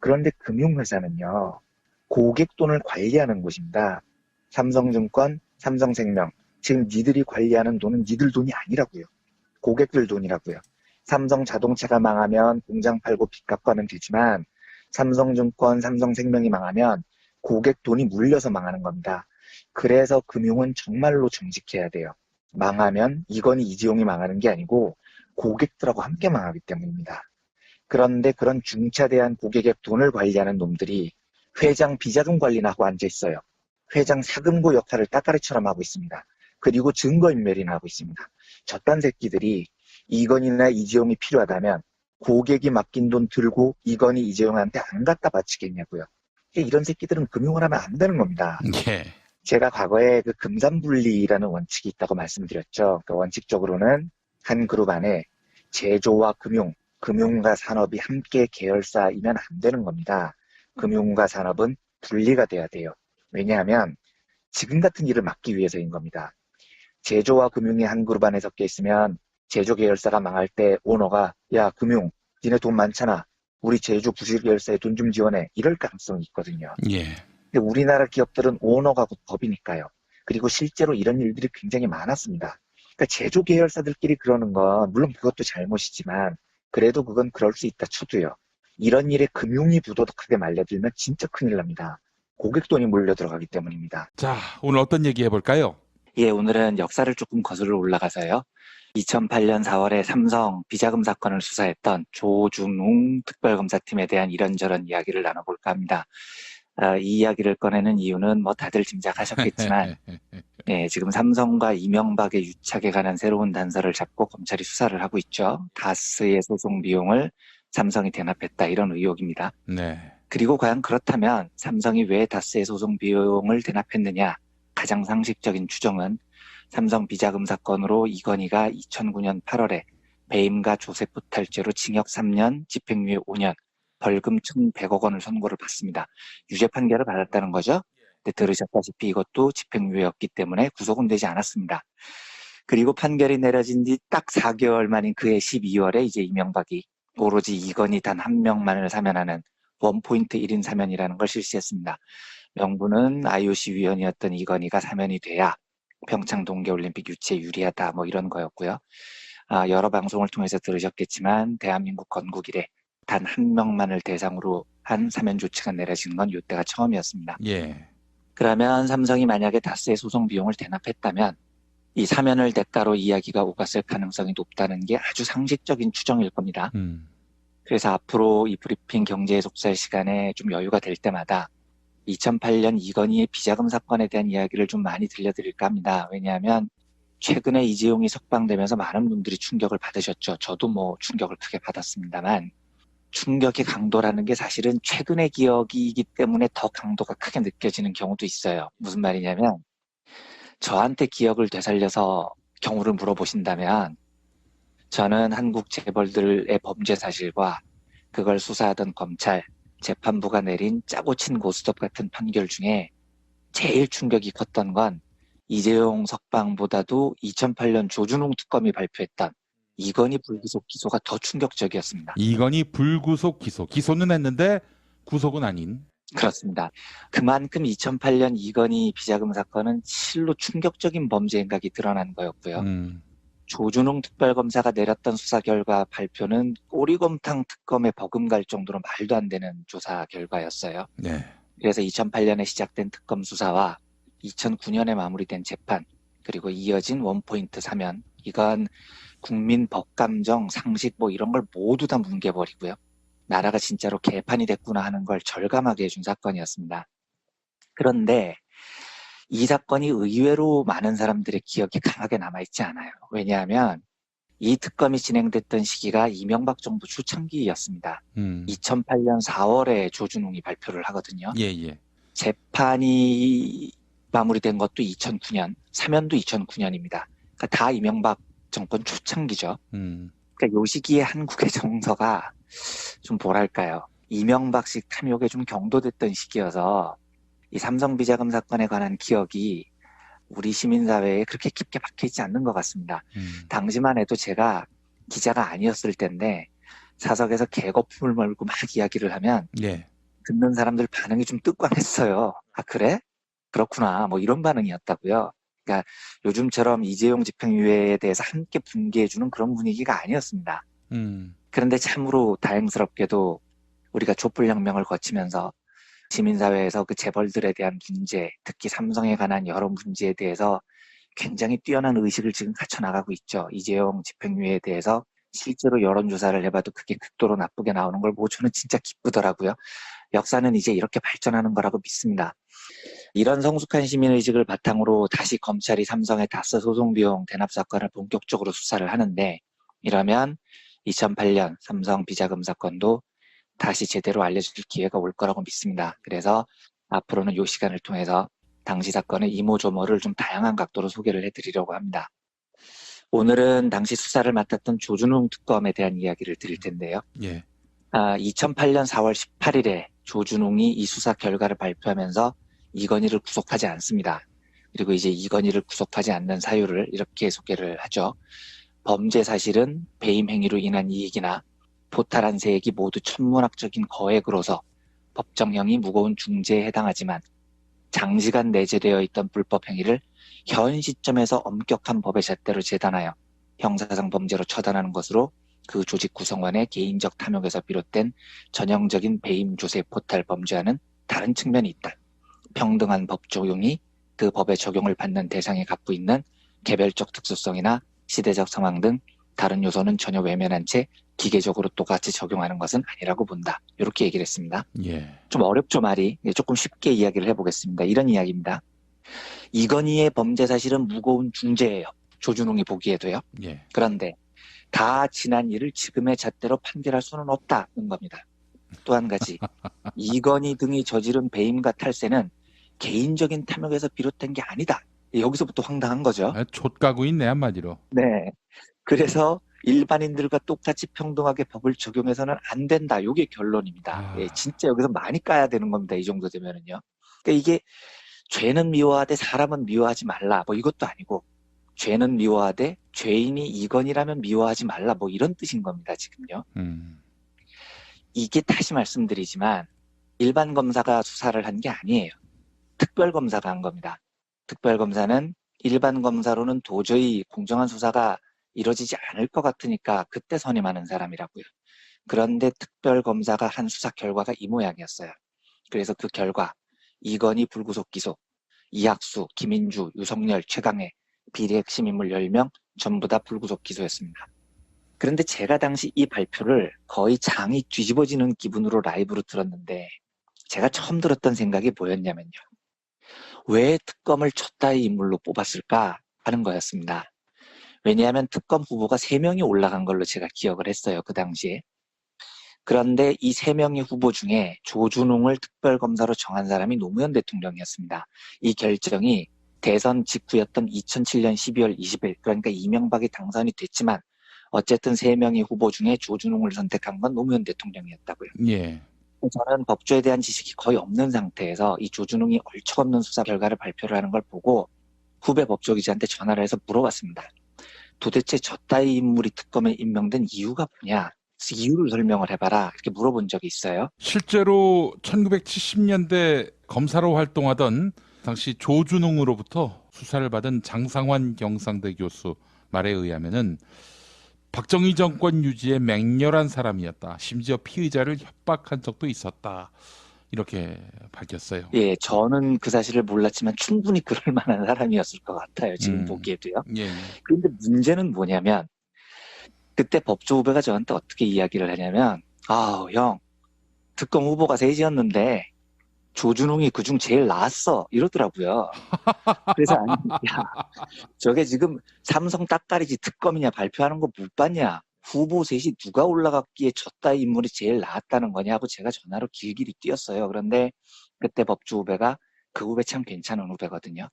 그런데 금융회사는요. 고객 돈을 관리하는 곳입니다. 삼성증권, 삼성생명. 지금 니들이 관리하는 돈은 니들 돈이 아니라고요. 고객들 돈이라고요. 삼성자동차가 망하면 공장 팔고 빚 갚고 하면 되지만 삼성증권, 삼성생명이 망하면 고객 돈이 물려서 망하는 겁니다. 그래서 금융은 정말로 정직해야 돼요. 망하면 이건희 이재용이 망하는 게 아니고 고객들하고 함께 망하기 때문입니다. 그런데 그런 중차대한 고객의 돈을 관리하는 놈들이 회장 비자금 관리나 하고 앉아있어요. 회장 사금고 역할을 따까리처럼 하고 있습니다. 그리고 증거인멸이나 하고 있습니다. 저딴 새끼들이 이건희나 이재용이 필요하다면 고객이 맡긴 돈 들고 이건희 이재용한테 안 갖다 바치겠냐고요. 이런 새끼들은 금융을 하면 안 되는 겁니다. 예. 제가 과거에 그 금산분리라는 원칙이 있다고 말씀드렸죠. 그 원칙적으로는 한 그룹 안에 제조와 금융과 산업이 함께 계열사이면 안 되는 겁니다. 금융과 산업은 분리가 돼야 돼요. 왜냐하면 지금 같은 일을 막기 위해서인 겁니다. 제조와 금융이 한 그룹 안에 섞여 있으면 제조 계열사가 망할 때 오너가 야 금융 니네 돈 많잖아. 우리 제조 부실 계열사에 돈 좀 지원해. 이럴 가능성이 있거든요. 예. 근데 우리나라 기업들은 오너가 곧 법이니까요. 그리고 실제로 이런 일들이 굉장히 많았습니다. 그러니까 제조 계열사들끼리 그러는 건 물론 그것도 잘못이지만 그래도 그건 그럴 수 있다 쳐도요. 이런 일에 금융이 부도덕하게 말려들면 진짜 큰일 납니다. 고객 돈이 몰려 들어가기 때문입니다. 자, 오늘 어떤 얘기 해볼까요? 예, 오늘은 역사를 조금 거슬러 올라가서요. 2008년 4월에 삼성 비자금 사건을 수사했던 조준웅 특별검사팀에 대한 이런저런 이야기를 나눠볼까 합니다. 이 이야기를 꺼내는 이유는 뭐 다들 짐작하셨겠지만 예, 지금 삼성과 이명박의 유착에 관한 새로운 단서를 잡고 검찰이 수사를 하고 있죠. 다스의 소송 비용을 삼성이 대납했다 이런 의혹입니다. 네. 그리고 과연 그렇다면 삼성이 왜 다스의 소송 비용을 대납했느냐? 가장 상식적인 추정은 삼성 비자금 사건으로 이건희가 2009년 8월에 배임과 조세포 탈죄로 징역 3년, 집행유예 5년, 벌금 1,100억 원을 선고를 받습니다. 유죄 판결을 받았다는 거죠. 근데 들으셨다시피 이것도 집행유예였기 때문에 구속은 되지 않았습니다. 그리고 판결이 내려진 뒤 딱 4개월 만인 그해 12월에 이제 이명박이 오로지 이건희 단 한 명만을 사면하는 원포인트 1인 사면이라는 걸 실시했습니다. 명분은 IOC 위원이었던 이건희가 사면이 돼야 평창 동계올림픽 유치에 유리하다 뭐 이런 거였고요. 여러 방송을 통해서 들으셨겠지만 대한민국 건국 이래 단 한 명만을 대상으로 한 사면 조치가 내려진 건 이때가 처음이었습니다. 예. 그러면 삼성이 만약에 다스의 소송 비용을 대납했다면 이 사면을 대가로 이야기가 오갔을 가능성이 높다는 게 아주 상식적인 추정일 겁니다. 그래서 앞으로 이 브리핑 경제 속설 시간에 좀 여유가 될 때마다 2008년 이건희의 비자금 사건에 대한 이야기를 좀 많이 들려드릴까 합니다. 왜냐하면 최근에 이재용이 석방되면서 많은 분들이 충격을 받으셨죠. 저도 뭐 충격을 크게 받았습니다만 충격의 강도라는 게 사실은 최근의 기억이기 때문에 더 강도가 크게 느껴지는 경우도 있어요. 무슨 말이냐면 저한테 기억을 되살려서 경우를 물어보신다면 저는 한국 재벌들의 범죄 사실과 그걸 수사하던 검찰, 재판부가 내린 짜고 친 고스톱 같은 판결 중에 제일 충격이 컸던 건 이재용 석방보다도 2008년 조준웅 특검이 발표했던 이건희 불구속 기소가 더 충격적이었습니다. 이건희 불구속 기소. 기소는 했는데 구속은 아닌. 그렇습니다. 그만큼 2008년 이건희 비자금 사건은 실로 충격적인 범죄 행각이 드러난 거였고요. 조준웅 특별검사가 내렸던 수사 결과 발표는 꼬리곰탕 특검에 버금갈 정도로 말도 안 되는 조사 결과였어요. 네. 그래서 2008년에 시작된 특검 수사와 2009년에 마무리된 재판, 그리고 이어진 원포인트 사면, 이건 국민 법감정, 상식 뭐 이런 걸 모두 다 뭉개버리고요. 나라가 진짜로 개판이 됐구나 하는 걸 절감하게 해준 사건이었습니다. 그런데 이 사건이 의외로 많은 사람들의 기억에 강하게 남아있지 않아요. 왜냐하면 이 특검이 진행됐던 시기가 이명박 정부 초창기였습니다. 2008년 4월에 조준웅이 발표를 하거든요. 예. 재판이 마무리된 것도 2009년, 사면도 2009년입니다. 그러니까 다 이명박 정권 초창기죠. 그러니까 요 시기에 한국의 정서가 좀 뭐랄까요. 이명박식 탐욕에 좀 경도됐던 시기여서 이 삼성 비자금 사건에 관한 기억이 우리 시민사회에 그렇게 깊게 박혀있지 않는 것 같습니다. 당시만 해도 제가 기자가 아니었을 텐데 사석에서 개거품을 몰고 막 이야기를 하면 예. 듣는 사람들 반응이 좀 뜨광했어요. 아 그래? 그렇구나. 뭐 이런 반응이었다고요. 그러니까 요즘처럼 이재용 집행유예에 대해서 함께 분개해주는 그런 분위기가 아니었습니다. 그런데 참으로 다행스럽게도 우리가 촛불혁명을 거치면서 시민사회에서 그 재벌들에 대한 문제, 특히 삼성에 관한 여러 문제에 대해서 굉장히 뛰어난 의식을 지금 갖춰나가고 있죠. 이재용 집행유예에 대해서 실제로 여론조사를 해봐도 그게 극도로 나쁘게 나오는 걸 보고 저는 진짜 기쁘더라고요. 역사는 이제 이렇게 발전하는 거라고 믿습니다. 이런 성숙한 시민의식을 바탕으로 다시 검찰이 삼성의 다스 소송 비용 대납 사건을 본격적으로 수사를 하는데 이러면 2008년 삼성 비자금 사건도 다시 제대로 알려줄 기회가 올 거라고 믿습니다. 그래서 앞으로는 이 시간을 통해서 당시 사건의 이모저모를 좀 다양한 각도로 소개를 해드리려고 합니다. 오늘은 당시 수사를 맡았던 조준웅 특검에 대한 이야기를 드릴 텐데요. 예. 2008년 4월 18일에 조준웅이 이 수사 결과를 발표하면서 이건희를 구속하지 않습니다. 그리고 이제 이건희를 구속하지 않는 사유를 이렇게 소개를 하죠. 범죄 사실은 배임 행위로 인한 이익이나 포탈한 세액이 모두 천문학적인 거액으로서 법정형이 무거운 중죄에 해당하지만 장시간 내재되어 있던 불법 행위를 현 시점에서 엄격한 법의 잣대로 재단하여 형사상 범죄로 처단하는 것으로 그 조직 구성원의 개인적 탐욕에서 비롯된 전형적인 배임 조세 포탈 범죄와는 다른 측면이 있다. 평등한 법 적용이 그 법의 적용을 받는 대상이 갖고 있는 개별적 특수성이나 시대적 상황 등 다른 요소는 전혀 외면한 채 기계적으로 똑같이 적용하는 것은 아니라고 본다. 이렇게 얘기를 했습니다. 예. 좀 어렵죠, 말이. 조금 쉽게 이야기를 해보겠습니다. 이런 이야기입니다. 이건희의 범죄 사실은 무거운 중죄예요. 조준웅이 보기에도요. 예. 그런데 다 지난 일을 지금의 잣대로 판결할 수는 없다는 겁니다. 또 한 가지, 이건희 등이 저지른 배임과 탈세는 개인적인 탐욕에서 비롯된 게 아니다. 여기서부터 황당한 거죠. 좆가고 있네, 한마디로. 네. 그래서 일반인들과 똑같이 평등하게 법을 적용해서는 안 된다. 이게 결론입니다. 아. 예, 진짜 여기서 많이 까야 되는 겁니다. 이 정도 되면은요. 그러니까 이게 죄는 미워하되 사람은 미워하지 말라. 뭐 이것도 아니고 죄는 미워하되 죄인이 이건이라면 미워하지 말라. 뭐 이런 뜻인 겁니다. 지금요. 이게 다시 말씀드리지만 일반 검사가 수사를 한 게 아니에요. 특별검사가 한 겁니다. 특별검사는 일반 검사로는 도저히 공정한 수사가 이루어지지 않을 것 같으니까 그때 선임하는 사람이라고요. 그런데 특별검사가 한 수사 결과가 이 모양이었어요. 그래서 그 결과 이건희 불구속 기소, 이학수, 김인주, 유석열, 최강해 비리 핵심 인물 10명 전부 다 불구속 기소였습니다. 그런데 제가 당시 이 발표를 거의 장이 뒤집어지는 기분으로 라이브로 들었는데 제가 처음 들었던 생각이 뭐였냐면요. 왜 특검을 쳤다의 인물로 뽑았을까 하는 거였습니다. 왜냐하면 특검 후보가 3명이 올라간 걸로 제가 기억을 했어요. 그 당시에. 그런데 이 3명의 후보 중에 조준웅을 특별검사로 정한 사람이 노무현 대통령이었습니다. 이 결정이 대선 직후였던 2007년 12월 20일, 그러니까 이명박이 당선이 됐지만 어쨌든 3명의 후보 중에 조준웅을 선택한 건 노무현 대통령이었다고요. 예. 저는 법조에 대한 지식이 거의 없는 상태에서 이 조준웅이 얼척없는 수사 결과를 발표를 하는 걸 보고 후배 법조기자한테 전화를 해서 물어봤습니다. 도대체 저 따위 인물이 특검에 임명된 이유가 뭐냐? 이유를 설명을 해봐라. 이렇게 물어본 적이 있어요. 실제로 1970년대 검사로 활동하던 당시 조준웅으로부터 수사를 받은 장상환 경상대 교수 말에 의하면은 박정희 정권 유지에 맹렬한 사람이었다. 심지어 피의자를 협박한 적도 있었다. 이렇게 밝혔어요. 예, 저는 그 사실을 몰랐지만 충분히 그럴 만한 사람이었을 것 같아요. 지금 보기에도요. 예. 그런데 문제는 뭐냐면 그때 법조 후배가 저한테 어떻게 이야기를 하냐면 형, 특검 후보가 셋이었는데 조준웅이 그중 제일 나았어 이러더라고요. 그래서 아니, 야, 저게 지금 삼성 딱가리지 특검이냐 발표하는 거 못 봤냐? 후보 셋이 누가 올라갔기에 저 따위 인물이 제일 나았다는 거냐고 제가 전화로 길길이 뛰었어요. 그런데 그때 법조 후배가 그 후배 참 괜찮은 후배거든요.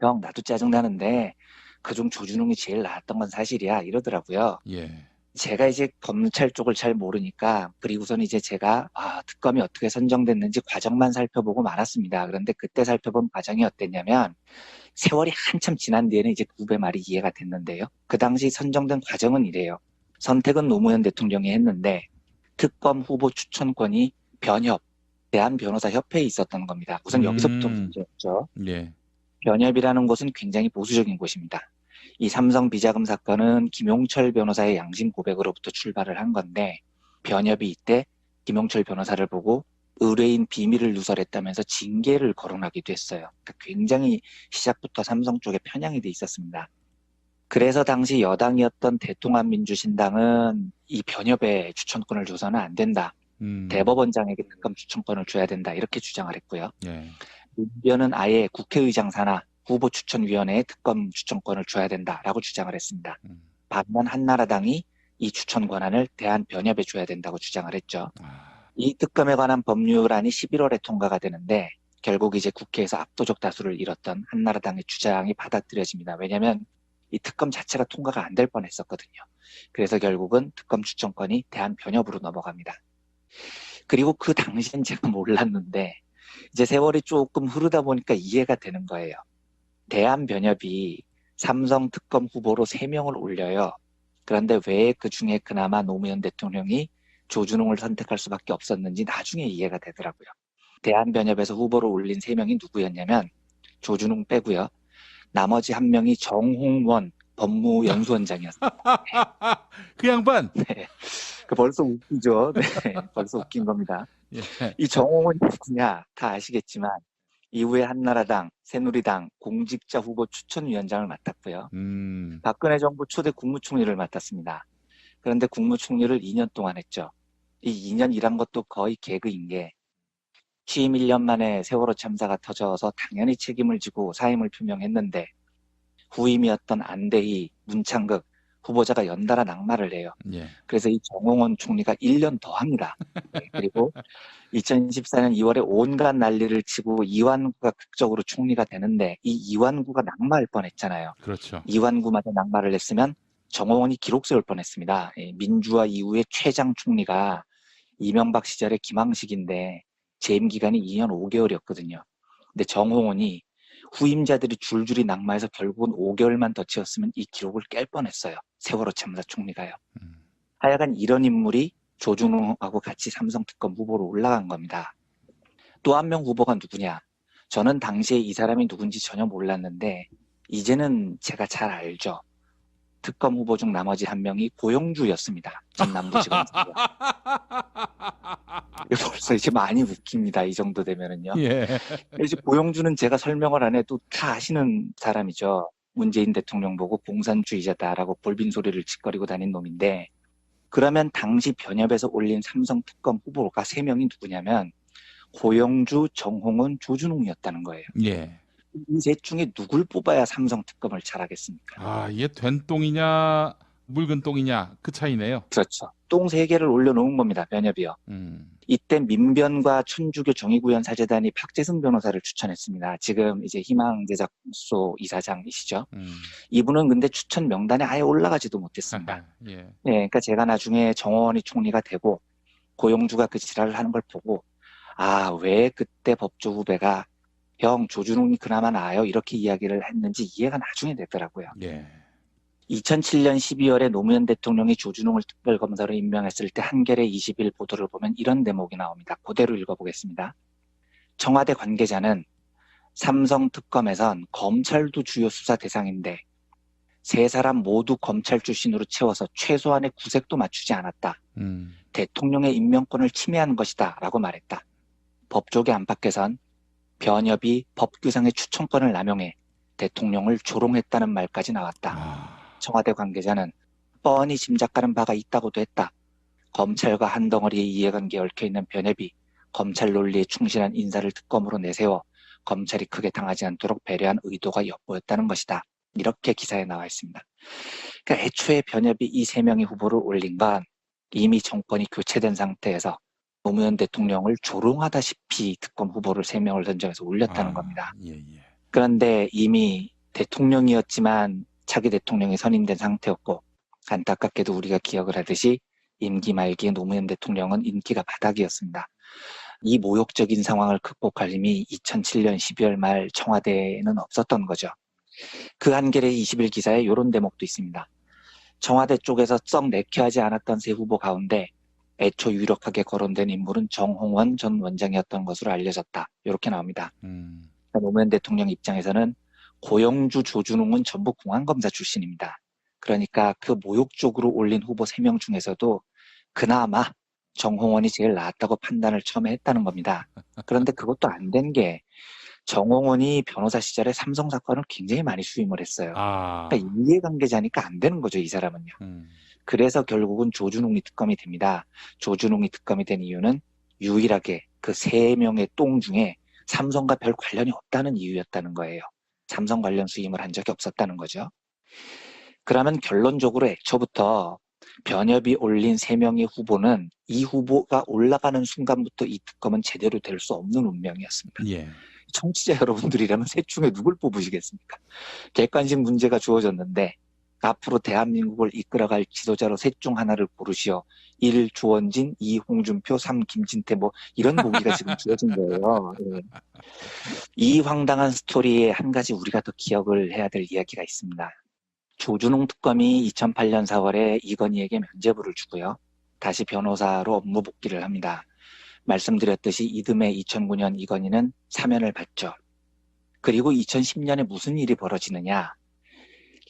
형, 나도 짜증나는데 그중 조준웅이 제일 나았던 건 사실이야 이러더라고요. 예. 제가 이제 검찰 쪽을 잘 모르니까 그리고선 이제 제가 특검이 어떻게 선정됐는지 과정만 살펴보고 말았습니다. 그런데 그때 살펴본 과정이 어땠냐면 세월이 한참 지난 뒤에는 이제 그 후배 말이 이해가 됐는데요. 그 당시 선정된 과정은 이래요. 선택은 노무현 대통령이 했는데 특검 후보 추천권이 변협, 대한변호사협회에 있었던 겁니다. 우선 여기서부터 문제였죠. 예. 변협이라는 곳은 굉장히 보수적인 곳입니다. 이 삼성 비자금 사건은 김용철 변호사의 양심 고백으로부터 출발을 한 건데 변협이 이때 김용철 변호사를 보고 의뢰인 비밀을 누설했다면서 징계를 거론하기도 했어요. 그러니까 굉장히 시작부터 삼성 쪽에 편향이 돼 있었습니다. 그래서 당시 여당이었던 대통합민주신당은 이 변협에 추천권을 줘서는 안 된다. 대법원장에게 특검 추천권을 줘야 된다. 이렇게 주장을 했고요. 예. 민변은 아예 국회의장 산하 후보추천위원회에 특검 추천권을 줘야 된다라고 주장을 했습니다. 반면 한나라당이 이 추천 권한을 대한변협에 줘야 된다고 주장을 했죠. 이 특검에 관한 법률안이 11월에 통과가 되는데 결국 이제 국회에서 압도적 다수를 이뤘던 한나라당의 주장이 받아들여집니다. 왜냐하면 이 특검 자체가 통과가 안 될 뻔했었거든요. 그래서 결국은 특검 추천권이 대한변협으로 넘어갑니다. 그리고 그 당시엔 제가 몰랐는데 이제 세월이 조금 흐르다 보니까 이해가 되는 거예요. 대한변협이 삼성 특검 후보로 3명을 올려요. 그런데 왜 그 중에 그나마 노무현 대통령이 조준웅을 선택할 수밖에 없었는지 나중에 이해가 되더라고요. 대한변협에서 후보로 올린 3명이 누구였냐면 조준웅 빼고요. 나머지 1명이 정홍원 법무연수원장이었어요. 그 양반. 네. 그 벌써 웃기죠. 네. 벌써 웃긴 겁니다. 예. 이 정홍원이 누구냐 다 아시겠지만 이후에 한나라당, 새누리당 공직자 후보 추천위원장을 맡았고요. 박근혜 정부 초대 국무총리를 맡았습니다. 그런데 국무총리를 2년 동안 했죠. 이 2년 일한 것도 거의 개그인 게 취임 1년 만에 세월호 참사가 터져서 당연히 책임을 지고 사임을 표명했는데 후임이었던 안대희, 문창극 후보자가 연달아 낙마를 해요. 예. 그래서 이 정홍원 총리가 1년 더 합니다. 네, 그리고 2014년 2월에 온갖 난리를 치고 이완구가 극적으로 총리가 되는데 이 이완구가 낙마할 뻔했잖아요. 그렇죠. 이완구마저 낙마를 했으면 정홍원이 기록 세울 뻔했습니다. 민주화 이후에 최장 총리가 이명박 시절의 김황식인데 재임 기간이 2년 5개월이었거든요. 근데 정홍원이 후임자들이 줄줄이 낙마해서 결국은 5개월만 더 채웠으면 이 기록을 깰 뻔했어요. 세월호 참사 총리가요. 하여간 이런 인물이 조준웅하고 같이 삼성 특검 후보로 올라간 겁니다. 또 한 명 후보가 누구냐? 저는 당시에 이 사람이 누군지 전혀 몰랐는데 이제는 제가 잘 알죠. 특검 후보 중 나머지 1명이 고영주였습니다. 전남부지검장이요. 벌써 이제 많이 웃깁니다. 이 정도 되면은요. 예. 이제 고영주는 제가 설명을 안 해도 다 아시는 사람이죠. 문재인 대통령 보고 공산주의자다라고 볼빈 소리를 짓거리고 다닌 놈인데 그러면 당시 변협에서 올린 삼성 특검 후보가 3명이 누구냐면 고영주, 정홍원, 조준웅이었다는 거예요. 예. 이 셋 중에 누굴 뽑아야 삼성 특검을 잘하겠습니까? 아, 이게 된 똥이냐 묽은 똥이냐 그 차이네요. 그렇죠. 똥 3개를 올려놓은 겁니다. 변협이요. 이때 민변과 천주교 정의구현 사재단이 박재승 변호사를 추천했습니다. 지금 이제 희망제작소 이사장이시죠. 이분은 근데 추천 명단에 아예 올라가지도 못했습니다. 예. 네, 그러니까 제가 나중에 정원이 총리가 되고 고영주가 그 지랄을 하는 걸 보고 아, 왜 그때 법조 후배가 형 조준웅이 그나마 나아요 이렇게 이야기를 했는지 이해가 나중에 되더라고요. 예. 2007년 12월에 노무현 대통령이 조준웅을 특별검사로 임명했을 때 한겨레 20일 보도를 보면 이런 대목이 나옵니다. 그대로 읽어보겠습니다. 청와대 관계자는 삼성 특검에선 검찰도 주요 수사 대상인데 3사람 모두 검찰 출신으로 채워서 최소한의 구색도 맞추지 않았다. 대통령의 임명권을 침해한 것이다 라고 말했다. 법조계 안팎에선 변협이 법규상의 추천권을 남용해 대통령을 조롱했다는 말까지 나왔다. 청와대 관계자는 뻔히 짐작가는 바가 있다고도 했다. 검찰과 한 덩어리의 이해관계에 얽혀있는 변협이 검찰 논리에 충실한 인사를 특검으로 내세워 검찰이 크게 당하지 않도록 배려한 의도가 엿보였다는 것이다. 이렇게 기사에 나와 있습니다. 그러니까 애초에 변협이 이 3명의 후보를 올린 건 이미 정권이 교체된 상태에서 노무현 대통령을 조롱하다시피 특검 후보를 3명을 선정해서 올렸다는 겁니다. 예. 그런데 이미 대통령이었지만 차기 대통령이 선임된 상태였고 안타깝게도 우리가 기억을 하듯이 임기 말기에 노무현 대통령은 인기가 바닥이었습니다. 이 모욕적인 상황을 극복할 힘이 2007년 12월 말 청와대에는 없었던 거죠. 그 한겨레 20일 기사에 이런 대목도 있습니다. 청와대 쪽에서 썩 내켜하지 않았던 세 후보 가운데 애초 유력하게 거론된 인물은 정홍원 전 원장이었던 것으로 알려졌다. 이렇게 나옵니다. 노무현 대통령 입장에서는 고영주, 조준웅은 전부 공안검사 출신입니다. 그러니까 그 모욕적으로 올린 후보 3명 중에서도 그나마 정홍원이 제일 나았다고 판단을 처음에 했다는 겁니다. 그런데 그것도 안 된 게 정홍원이 변호사 시절에 삼성 사건을 굉장히 많이 수임을 했어요. 그러니까 이해관계자니까 안 되는 거죠, 이 사람은요. 그래서 결국은 조준웅이 특검이 됩니다. 조준웅이 특검이 된 이유는 유일하게 그 3명의 똥 중에 삼성과 별 관련이 없다는 이유였다는 거예요. 삼성 관련 수임을 한 적이 없었다는 거죠. 그러면 결론적으로 애초부터 변협이 올린 3명의 후보는 이 후보가 올라가는 순간부터 이 특검은 제대로 될 수 없는 운명이었습니다. 예. 청취자 여러분들이라면 셋 중에 누굴 뽑으시겠습니까? 객관식 문제가 주어졌는데 앞으로 대한민국을 이끌어갈 지도자로 셋 중 하나를 고르시오. 1. 조원진, 2. 홍준표, 3. 김진태 뭐 이런 보기가 지금 주어진 거예요. 네. 이 황당한 스토리에 한 가지 우리가 더 기억을 해야 될 이야기가 있습니다. 조준웅 특검이 2008년 4월에 이건희에게 면죄부를 주고요. 다시 변호사로 업무 복귀를 합니다. 말씀드렸듯이 이듬해 2009년 이건희는 사면을 받죠. 그리고 2010년에 무슨 일이 벌어지느냐.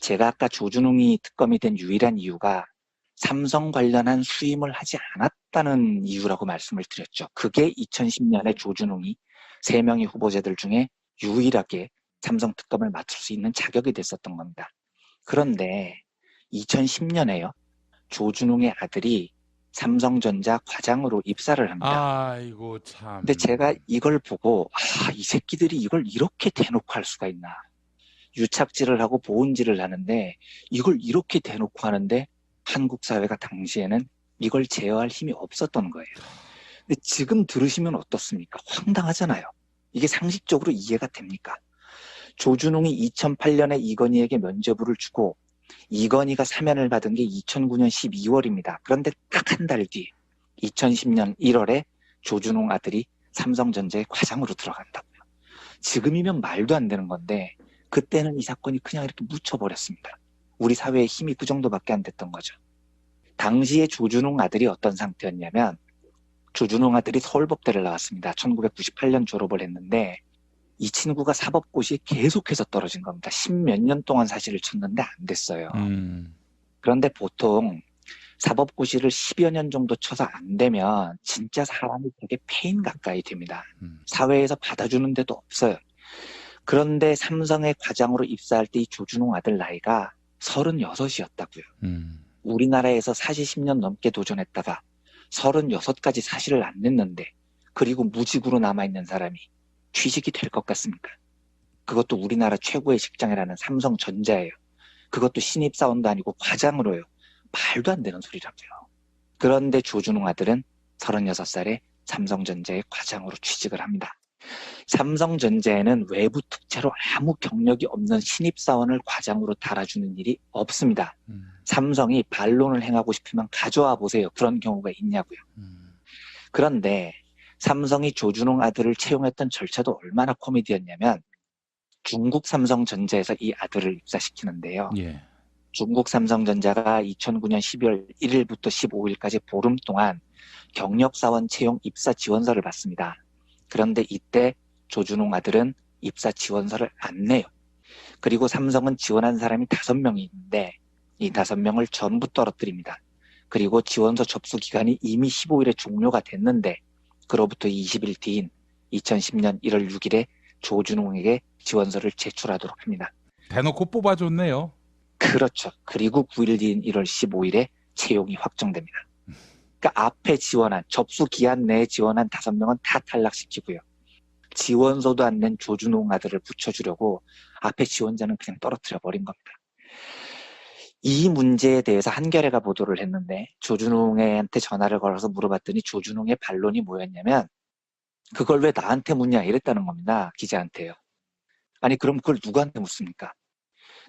제가 아까 조준웅이 특검이 된 유일한 이유가 삼성 관련한 수임을 하지 않았다는 이유라고 말씀을 드렸죠. 그게 2010년에 조준웅이 3명의 후보자들 중에 유일하게 삼성 특검을 맡을 수 있는 자격이 됐었던 겁니다. 그런데 2010년에요. 조준웅의 아들이 삼성전자 과장으로 입사를 합니다. 아이고 참. 근데 제가 이걸 보고 이 새끼들이 이걸 이렇게 대놓고 할 수가 있나. 유착질을 하고 보은질을 하는데 이걸 이렇게 대놓고 하는데 한국 사회가 당시에는 이걸 제어할 힘이 없었던 거예요. 근데 지금 들으시면 어떻습니까? 황당하잖아요. 이게 상식적으로 이해가 됩니까? 조준웅이 2008년에 이건희에게 면죄부를 주고 이건희가 사면을 받은 게 2009년 12월입니다. 그런데 딱 한 달 뒤 2010년 1월에 조준웅 아들이 삼성전자의 과장으로 들어간다고요. 지금이면 말도 안 되는 건데 그때는 이 사건이 그냥 이렇게 묻혀버렸습니다. 우리 사회의 힘이 그 정도밖에 안 됐던 거죠. 당시에 조준웅 아들이 어떤 상태였냐면 조준웅 아들이 서울법대를 나왔습니다. 1998년 졸업을 했는데 이 친구가 사법고시에 계속해서 떨어진 겁니다. 10몇 년 동안 사실을 쳤는데 안 됐어요. 그런데 보통 사법고시를 10여 년 정도 쳐서 안 되면 진짜 사람이 되게 폐인 가까이 됩니다. 사회에서 받아주는 데도 없어요. 그런데 삼성의 과장으로 입사할 때 이 조준웅 아들 나이가 36이었다고요. 우리나라에서 사시 10년 넘게 도전했다가 36까지 사실을 안 냈는데 그리고 무직으로 남아있는 사람이 취직이 될 것 같습니까? 그것도 우리나라 최고의 직장이라는 삼성전자예요. 그것도 신입사원도 아니고 과장으로요. 말도 안 되는 소리라고요. 그런데 조준웅 아들은 36살에 삼성전자의 과장으로 취직을 합니다. 삼성전자에는 외부 특채로 아무 경력이 없는 신입사원을 과장으로 달아주는 일이 없습니다. 삼성이 반론을 행하고 싶으면 가져와 보세요. 그런 경우가 있냐고요. 그런데 삼성이 조준웅 아들을 채용했던 절차도 얼마나 코미디였냐면 중국 삼성전자에서 이 아들을 입사시키는데요. 예. 중국 삼성전자가 2009년 12월 1일부터 15일까지 보름 동안 경력사원 채용 입사 지원서를 받습니다. 그런데 이때 조준웅 아들은 입사 지원서를 안 내요. 그리고 삼성은 지원한 사람이 5명이 있는데 이 5명을 전부 떨어뜨립니다. 그리고 지원서 접수 기간이 이미 15일에 종료가 됐는데 그로부터 20일 뒤인 2010년 1월 6일에 조준웅에게 지원서를 제출하도록 합니다. 대놓고 뽑아줬네요. 그렇죠. 그리고 9일 뒤인 1월 15일에 채용이 확정됩니다. 그러니까 앞에 지원한, 접수 기한 내에 지원한 5명은 다 탈락시키고요. 지원서도 안 낸 조준웅 아들을 붙여주려고 앞에 지원자는 그냥 떨어뜨려 버린 겁니다. 이 문제에 대해서 한겨레가 보도를 했는데 조준웅한테 전화를 걸어서 물어봤더니 조준웅의 반론이 뭐였냐면 그걸 왜 나한테 묻냐 이랬다는 겁니다. 기자한테요. 아니 그럼 그걸 누구한테 묻습니까?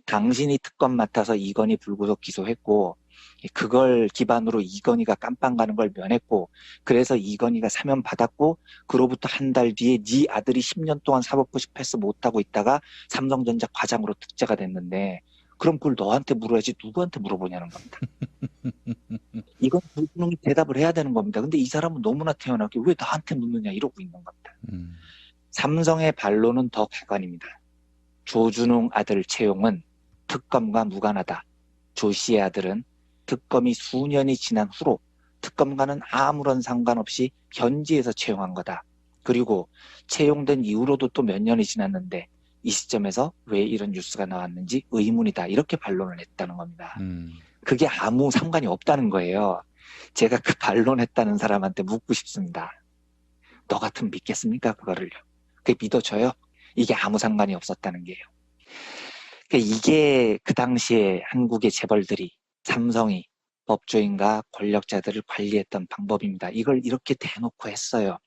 당신이 특검 맡아서 이건희 불구속 기소했고 그걸 기반으로 이건희가 깜빵 가는 걸 면했고 그래서 이건희가 사면 받았고 그로부터 한 달 뒤에 네 아들이 10년 동안 사법고시 패스 못하고 있다가 삼성전자 과장으로 특재가 됐는데 그럼 그걸 너한테 물어야지 누구한테 물어보냐는 겁니다. 이건 조준웅이 대답을 해야 되는 겁니다. 근데 이 사람은 너무나 태어나게 왜 나한테 묻느냐 이러고 있는 겁니다. 삼성의 반론은 더 가관입니다. 조준웅 아들 채용은 특검과 무관하다. 조 씨의 아들은 특검이 수년이 지난 후로 특검과는 아무런 상관없이 현지에서 채용한 거다. 그리고 채용된 이후로도 또 몇 년이 지났는데 이 시점에서 왜 이런 뉴스가 나왔는지 의문이다. 이렇게 반론을 했다는 겁니다. 그게 아무 상관이 없다는 거예요. 제가 그 반론했다는 사람한테 묻고 싶습니다. 너 같으면 믿겠습니까? 그거를요. 그게 믿어져요? 이게 아무 상관이 없었다는 게요. 그러니까 이게 그 당시에 한국의 재벌들이 삼성이 법조인과 권력자들을 관리했던 방법입니다. 이걸 이렇게 대놓고 했어요.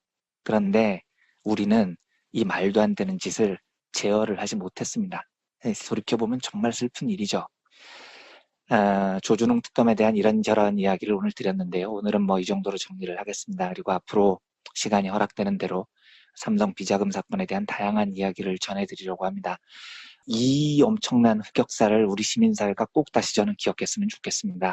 그런데 우리는 이 말도 안 되는 짓을 제어를 하지 못했습니다. 돌이켜보면 정말 슬픈 일이죠. 조준웅 특검에 대한 이런저런 이야기를 오늘 드렸는데요. 오늘은 뭐 이 정도로 정리를 하겠습니다. 그리고 앞으로 시간이 허락되는 대로 삼성 비자금 사건에 대한 다양한 이야기를 전해드리려고 합니다. 이 엄청난 흑역사를 우리 시민사회가 꼭 다시 저는 기억했으면 좋겠습니다.